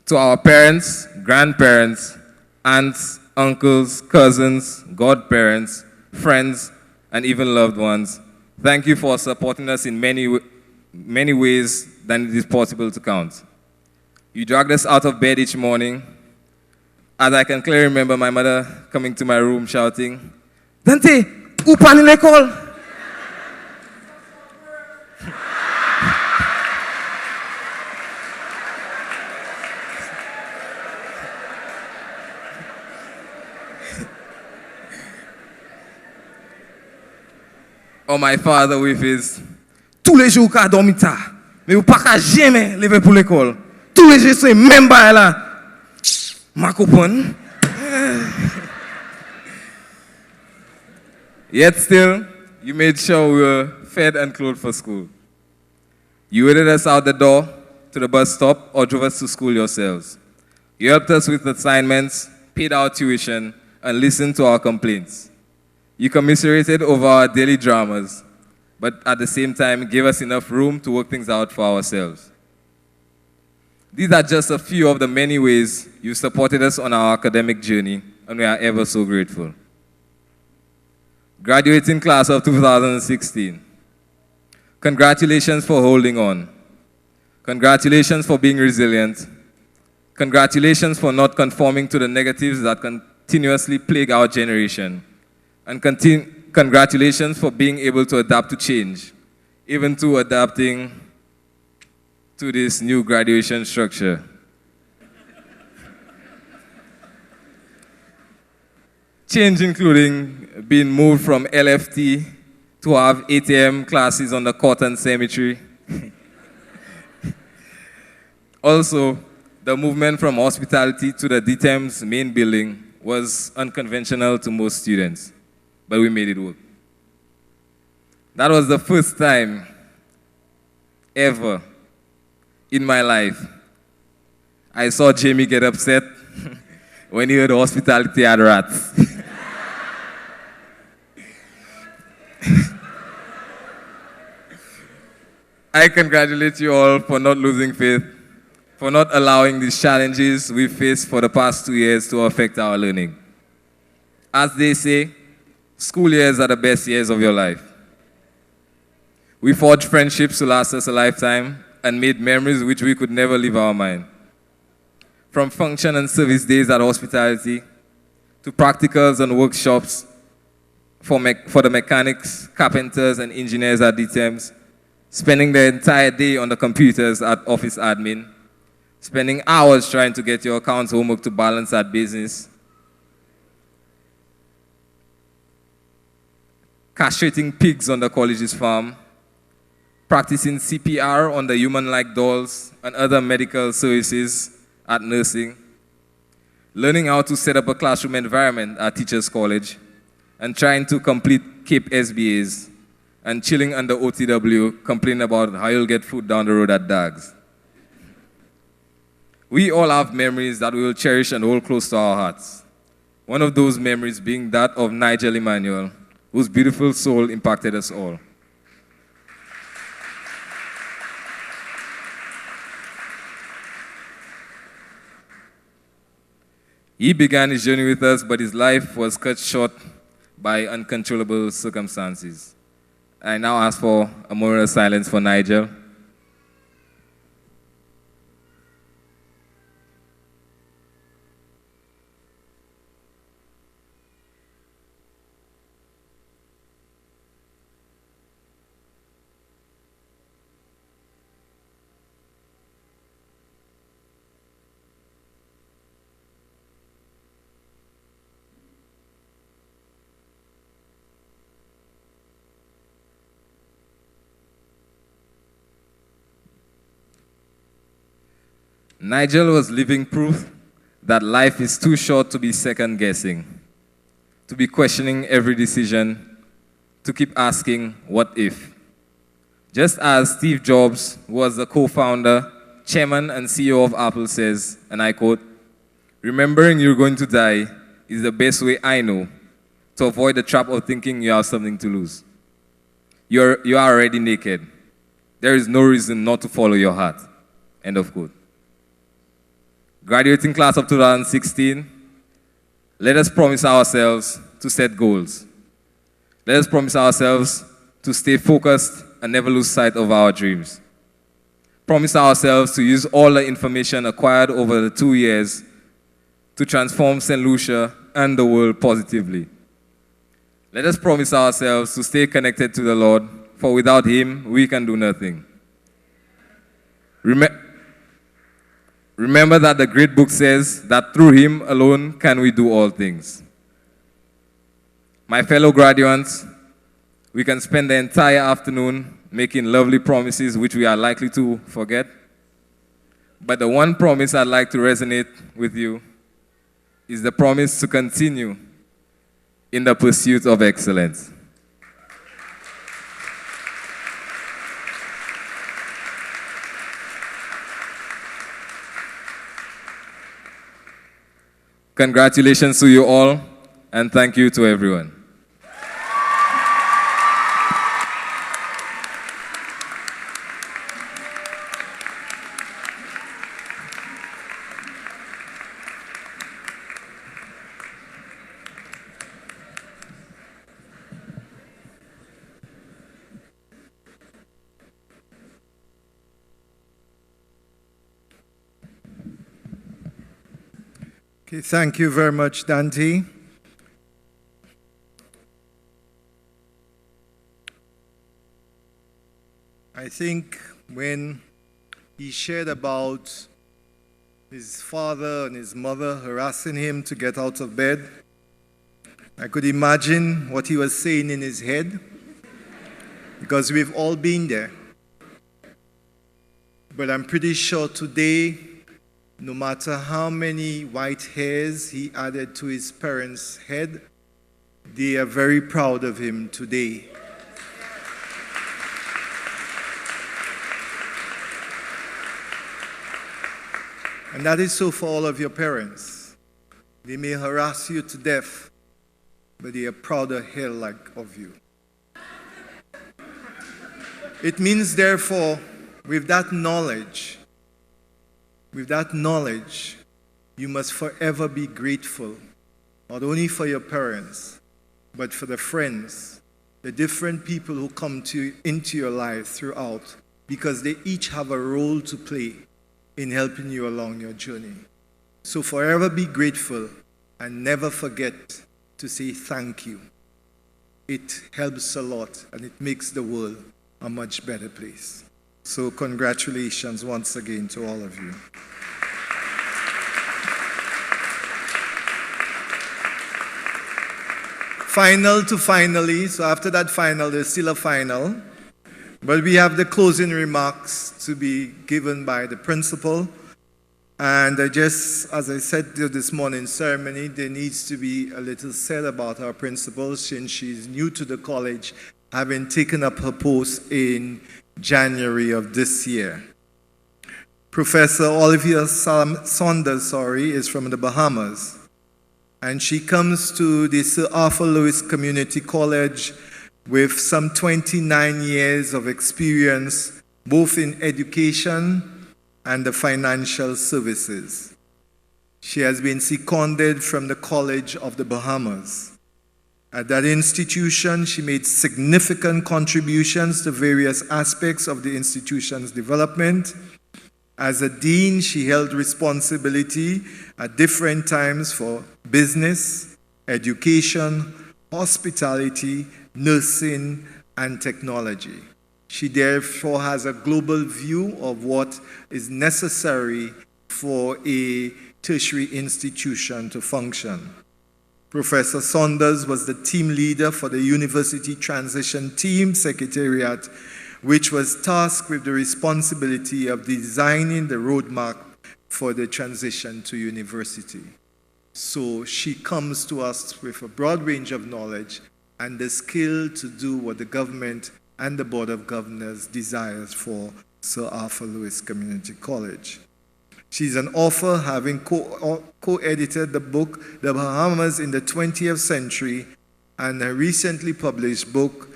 To our parents, grandparents, aunts, uncles, cousins, godparents, friends, and even loved ones, thank you for supporting us in many ways than it is possible to count. You dragged us out of bed each morning. As I can clearly remember my mother coming to my room shouting, "Dante, upan in l'école." Or my father with his tous les jours qu'à dormir tard, mais vous pas jamais lever pour l'école. Tous les jours c'est même pas là. Ma coupon. Yet still, you made sure we were fed and clothed for school. You waited us out the door to the bus stop or drove us to school yourselves. You helped us with assignments, paid our tuition, and listened to our complaints. You commiserated over our daily dramas, but at the same time gave us enough room to work things out for ourselves. These are just a few of the many ways you supported us on our academic journey, and we are ever so grateful. Graduating class of 2016, congratulations for holding on. Congratulations for being resilient. Congratulations for not conforming to the negatives that continuously plague our generation. And congratulations for being able to adapt to change, even to adapting to this new graduation structure. Change including being moved from LFT to have 8 a.m. classes on the Cotton Cemetery. Also, the movement from hospitality to the DTEM's main building was unconventional to most students, but we made it work. That was the first time ever in my life I saw Jamie get upset when he heard hospitality had rats. I congratulate you all for not losing faith, for not allowing these challenges we faced for the past 2 years to affect our learning. As they say, school years are the best years of your life. We forged friendships to last us a lifetime and made memories which we could never leave our mind. From function and service days at hospitality, to practicals and workshops for the mechanics, carpenters, and engineers at DTEMS, spending the entire day on the computers at office admin, spending hours trying to get your accounts homework to balance at business, castrating pigs on the college's farm, practicing CPR on the human-like dolls and other medical services at nursing, learning how to set up a classroom environment at Teachers College, and trying to complete CAPE SBAs, and chilling under OTW, complaining about how you'll get food down the road at DAGs. We all have memories that we will cherish and hold close to our hearts. One of those memories being that of Nigel Emmanuel, whose beautiful soul impacted us all. He began his journey with us, but his life was cut short by uncontrollable circumstances. I now ask for a moment of silence for Nigel. Nigel was living proof that life is too short to be second-guessing, to be questioning every decision, to keep asking, what if? Just as Steve Jobs was the co-founder, chairman, and CEO of Apple says, and I quote, "Remembering you're going to die is the best way I know to avoid the trap of thinking you have something to lose. You are already naked. There is no reason not to follow your heart." End of quote. Graduating class of 2016, let us promise ourselves to set goals. Let us promise ourselves to stay focused and never lose sight of our dreams. Promise ourselves to use all the information acquired over the 2 years to transform St. Lucia and the world positively. Let us promise ourselves to stay connected to the Lord, for without Him, we can do nothing. Remember that the great book says that through Him alone can we do all things. My fellow graduates, we can spend the entire afternoon making lovely promises which we are likely to forget. But the one promise I'd like to resonate with you is the promise to continue in the pursuit of excellence. Congratulations to you all, and thank you to everyone. Okay, thank you very much, Dante. I think when he shared about his father and his mother harassing him to get out of bed, I could imagine what he was saying in his head, because we've all been there. But I'm pretty sure today, no matter how many white hairs he added to his parents' head, they are very proud of him today. And that is so for all of your parents. They may harass you to death, but they are prouder hell like of you. It means, therefore, with that knowledge, you must forever be grateful, not only for your parents, but for the friends, the different people who come into your life throughout, because they each have a role to play in helping you along your journey. So forever be grateful and never forget to say thank you. It helps a lot and it makes the world a much better place. So congratulations once again to all of you. Final to finally, so after that final, there's still a final. But we have the closing remarks to be given by the principal. And as I said this morning's ceremony, there needs to be a little said about our principal since she's new to the college, having taken up her post in January of this year. Professor Olivia Saunders, is from the Bahamas. And she comes to the Sir Arthur Lewis Community College with some 29 years of experience, both in education and the financial services. She has been seconded from the College of the Bahamas. At that institution, she made significant contributions to various aspects of the institution's development. As a dean, she held responsibility at different times for business, education, hospitality, nursing, and technology. She therefore has a global view of what is necessary for a tertiary institution to function. Professor Saunders was the team leader for the University Transition Team Secretariat, which was tasked with the responsibility of designing the roadmap for the transition to university. So she comes to us with a broad range of knowledge and the skill to do what the government and the Board of Governors desires for Sir Arthur Lewis Community College. She's an author, having co-edited the book, The Bahamas in the 20th Century, and a recently published book,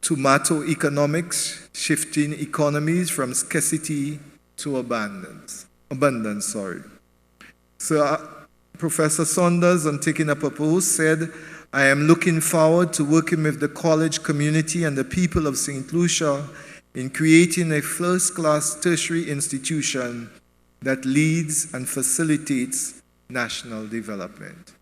Tomato Economics, Shifting Economies from Scarcity to Abundance. So Professor Saunders, on taking up a post, said, I am looking forward to working with the college community and the people of St. Lucia in creating a first-class tertiary institution that leads and facilitates national development.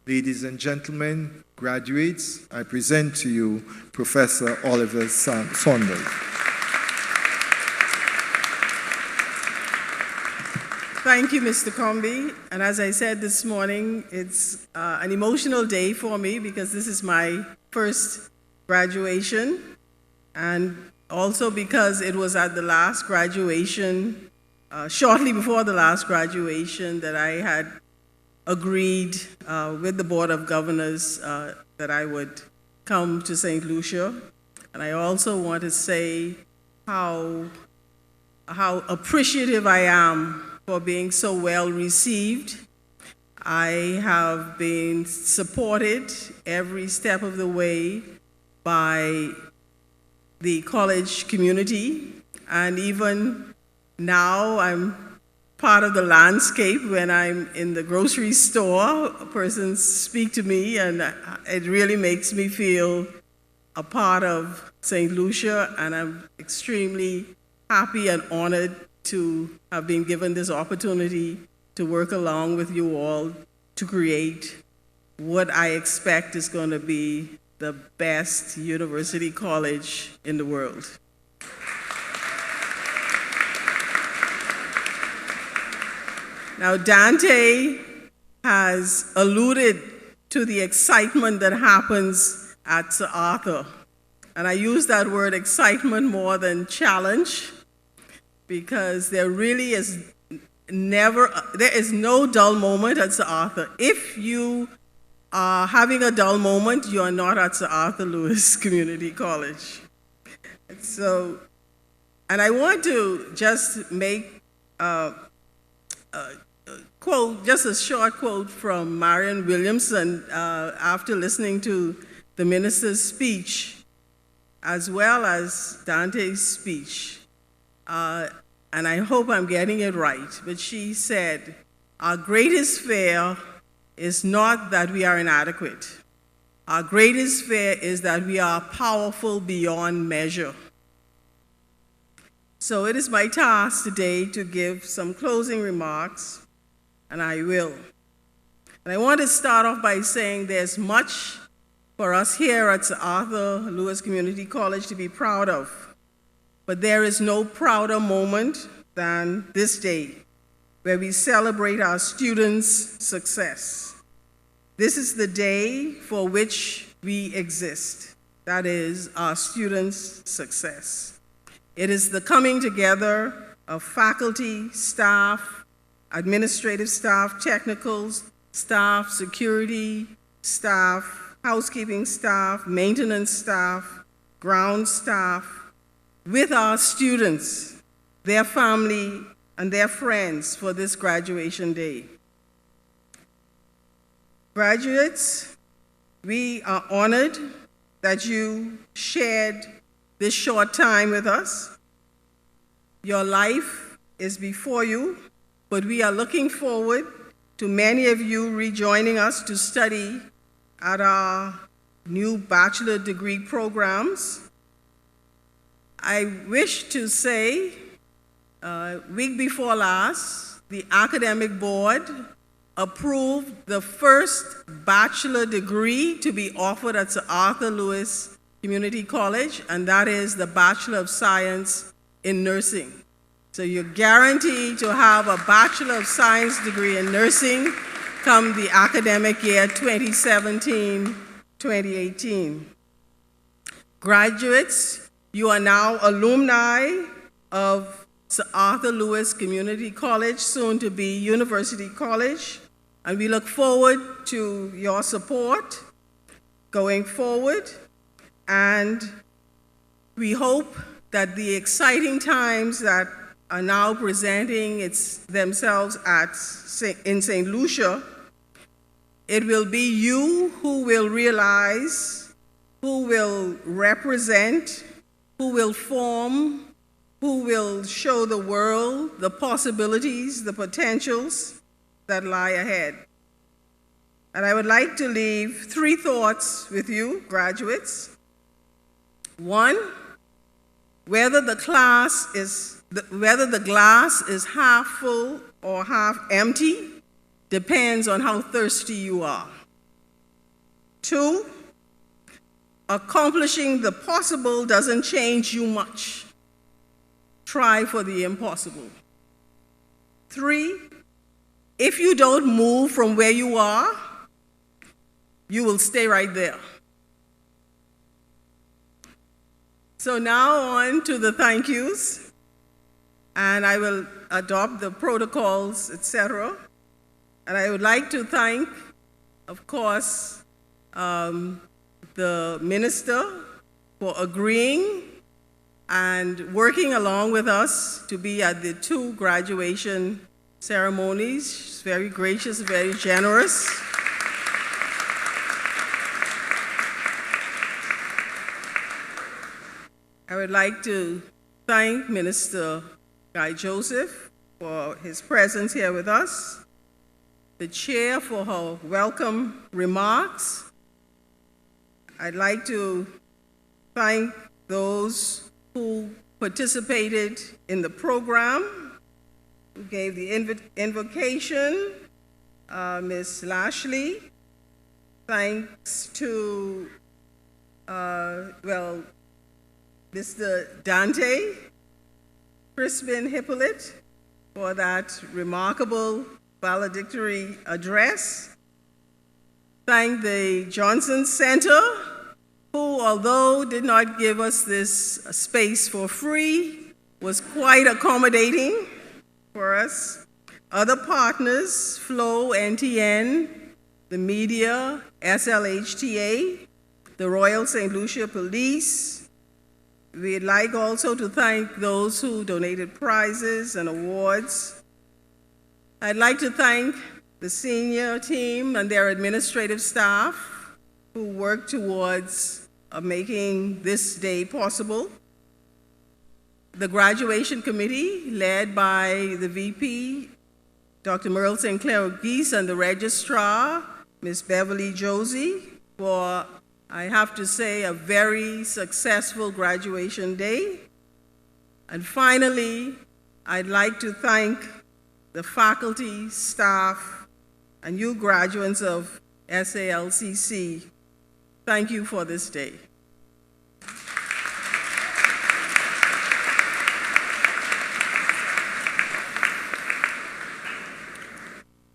Ladies and gentlemen, graduates, I present to you Professor Oliver Saunders. Thank you, Mr. Comby. And as I said this morning, it's an emotional day for me because this is my first graduation, and also because it was at the last graduation, shortly before the last graduation, that I had agreed with the Board of Governors that I would come to St. Lucia. And I also want to say how appreciative I am for being so well received. I have been supported every step of the way by the college community, and even now I'm part of the landscape. When I'm in the grocery store, persons speak to me, and it really makes me feel a part of St. Lucia, and I'm extremely happy and honored to have been given this opportunity to work along with you all to create what I expect is going to be the best university college in the world. Now, Dante has alluded to the excitement that happens at Sir Arthur. And I use that word excitement more than challenge, because there really is no dull moment at Sir Arthur. If you are having a dull moment, you are not at Sir Arthur Lewis Community College. So, and I want to just make just a short quote from Marion Williamson after listening to the minister's speech. as well as Dante's speech. And I hope I'm getting it right, but she said, our greatest fear is not that we are inadequate. Our greatest fear is that we are powerful beyond measure. So it is my task today to give some closing remarks, and I will. And I want to start off by saying there's much for us here at Sir Arthur Lewis Community College to be proud of. But there is no prouder moment than this day, where we celebrate our students' success. This is the day for which we exist. That is, our students' success. It is the coming together of faculty, staff, administrative staff, technical staff, security staff, housekeeping staff, maintenance staff, ground staff, with our students, their family, and their friends for this graduation day. Graduates, we are honored that you shared this short time with us. Your life is before you, but we are looking forward to many of you rejoining us to study at our new bachelor degree programs. I wish to say, week before last, the academic board approved the first bachelor degree to be offered at Sir Arthur Lewis Community College, and that is the Bachelor of Science in Nursing. So you're guaranteed to have a Bachelor of Science degree in nursing come the academic year 2017-2018. Graduates, you are now alumni of Sir Arthur Lewis Community College, soon to be University College, and we look forward to your support going forward, and we hope that the exciting times that are now presenting themselves in St. Lucia, it will be you who will realize, who will represent, who will form, who will show the world the possibilities, the potentials that lie ahead. And I would like to leave 3 thoughts with you, graduates. 1, whether the glass is half full or half empty depends on how thirsty you are. 2, accomplishing the possible doesn't change you much. Try for the impossible. 3, if you don't move from where you are, you will stay right there. So now on to the thank yous, and I will adopt the protocols, etc. And I would like to thank, of course, the minister for agreeing and working along with us to be at the 2 graduation ceremonies. She's very gracious, very generous. I would like to thank Minister Guy Joseph for his presence here with us, the chair for her welcome remarks. I'd like to thank those who participated in the program, who gave the invocation, Ms. Lashley. Thanks to, Mr. Dante Crispin Hippolyte for that remarkable valedictory address. Thank the Johnson Center, who, although did not give us this space for free, was quite accommodating for us. Other partners, Flow, NTN, the media, SLHTA, the Royal St. Lucia Police. We'd like also to thank those who donated prizes and awards. I'd like to thank the senior team and their administrative staff who worked towards making this day possible. The graduation committee, led by the VP, Dr. Merle St. Clair Geese, and the registrar, Ms. Beverly Josie, for, I have to say, a very successful graduation day. And finally, I'd like to thank the faculty, staff, and you graduates of SALCC. Thank you for this day.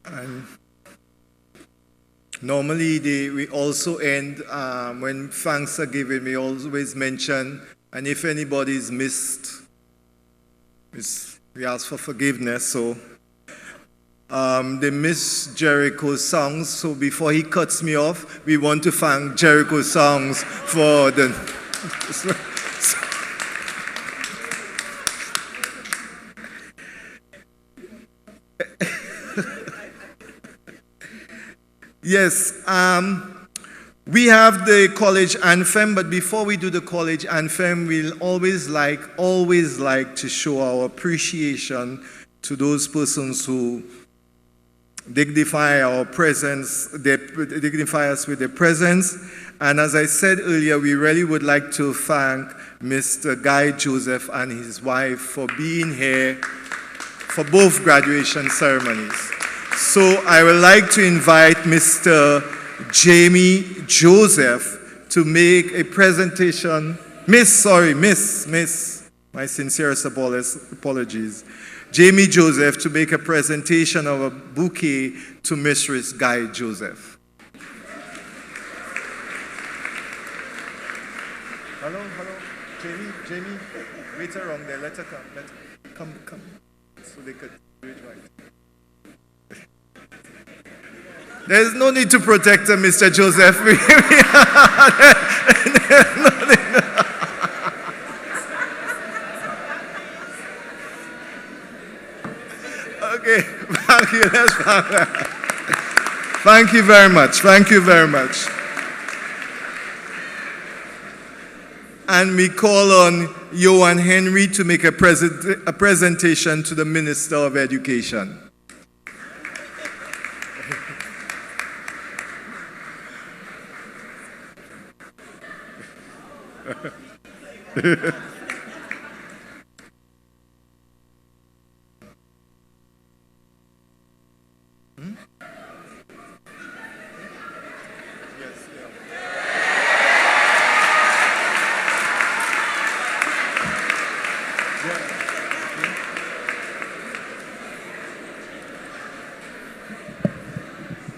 And normally we also end, when thanks are given, we always mention, and if anybody's missed, we ask for forgiveness. So they miss Jericho's songs, so before he cuts me off, we want to thank Jericho's songs for the... Yes, we have the college anthem, but before we do the college anthem, we'll always like to show our appreciation to those persons who dignify our presence, they dignify us with their presence. And as I said earlier, we really would like to thank Mr. Guy Joseph and his wife for being here for both graduation ceremonies. So I would like to invite Mr. Jamie Joseph to make a presentation. Miss, my sincerest apologies. Jamie Joseph to make a presentation of a bouquet to Mistress Guy Joseph. Hello, Jamie, wait around there, let her come, come, so they could do it right. There's no need to protect her, Mr. Joseph. Okay, thank you. Thank you very much. Thank you very much. And we call on Johan Henry to make a presentation to the Minister of Education.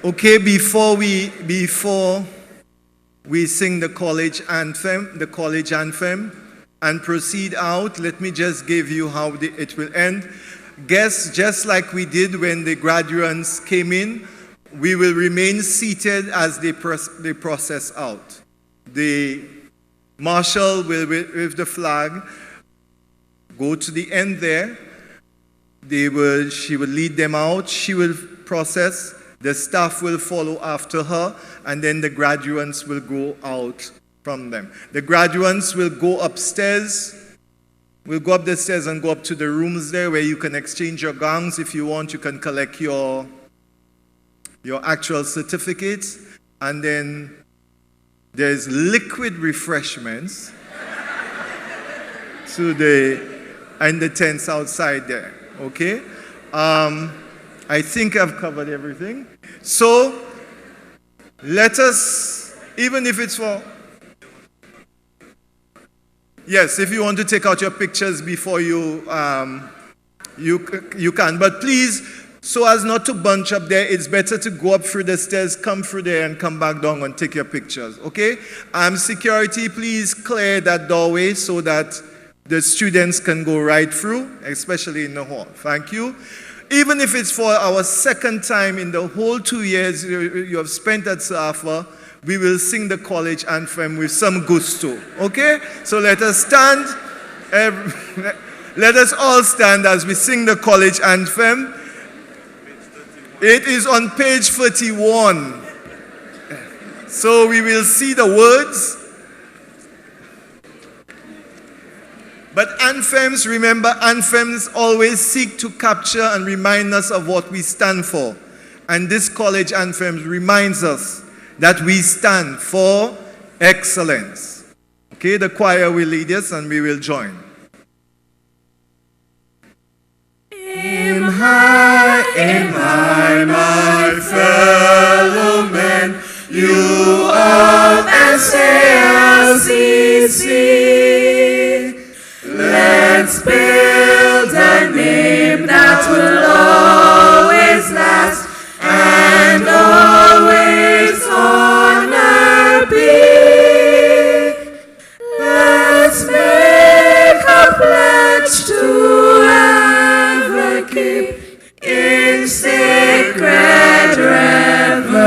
Okay, before we sing the college anthem, and proceed out, let me just give you how it will end. Guess, just like we did when the graduates came in, we will remain seated as they process out. The marshal will, with the flag, go to the end there. She will lead them out. She will process. The staff will follow after her, and then the graduates will go out from them. The graduates will go upstairs. We'll go up the stairs and go up to the rooms there where you can exchange your gowns. If you want, you can collect your actual certificates. And then there's liquid refreshments in the tents outside there, okay? I think I've covered everything. So let us, even if it's for, yes, if you want to take out your pictures before you can. But please, so as not to bunch up there, it's better to go up through the stairs, come through there, and come back down and take your pictures, okay? Security, please clear that doorway so that the students can go right through, especially in the hall. Thank you. Even if it's for our second time in the whole 2 years you have spent at SAFA, we will sing the college anthem with some gusto, okay? So let us stand. Let us all stand as we sing the college anthem. It is on page 31. So we will see the words. But anthems, remember, anthems always seek to capture and remind us of what we stand for. And this college anthem reminds us that we stand for excellence. Okay, the choir will lead us and we will join. Aim high, my fellow men, you of SALCC. Let's build a name that will always last and always honor be. Let's make a pledge to ever keep in sacred reverence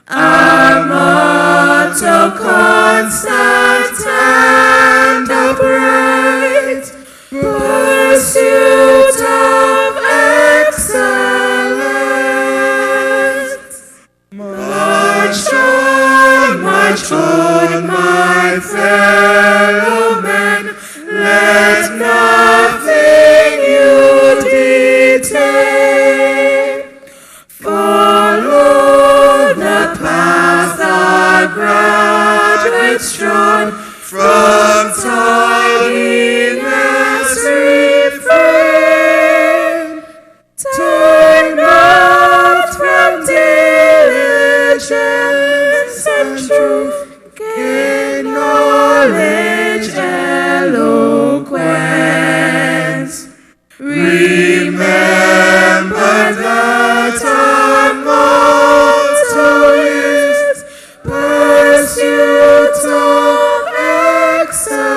our motto, constant and upright, pursuit of excellence. March on, my fellow men, let nothing you detain. Follow the path our graduates trod, from tardiness refrain. Turn not from diligence and truth, gain knowledge, eloquence. Remember that our motto is pursuit of excellence.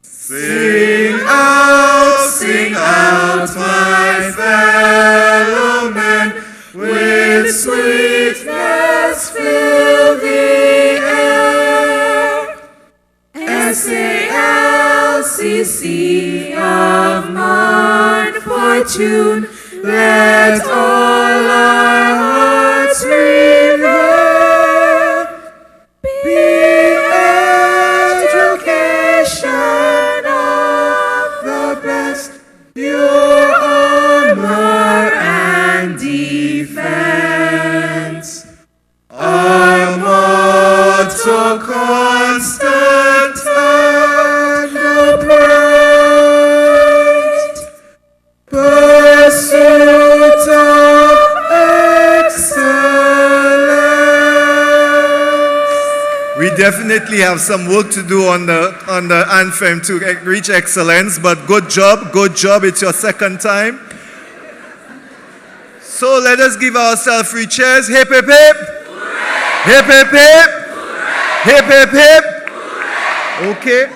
Sing out, my fellow men, with sweetness fill the air. SALCC of morn fortune, let all our hearts revere. Be education of the best, your armor and defense. Our motto, constant and upright, pursuit of excellence. We definitely have some work to do on the anthem to reach excellence, but good job, it's your second time. So let us give ourselves 3 cheers. Hip, hip, hip. Hip, hip, hip. Hip, hip, hip. Okay.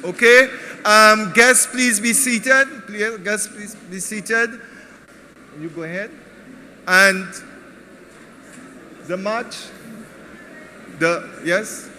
Okay. Guests, please be seated. Guests, please be seated. You go ahead. And the march. Yes.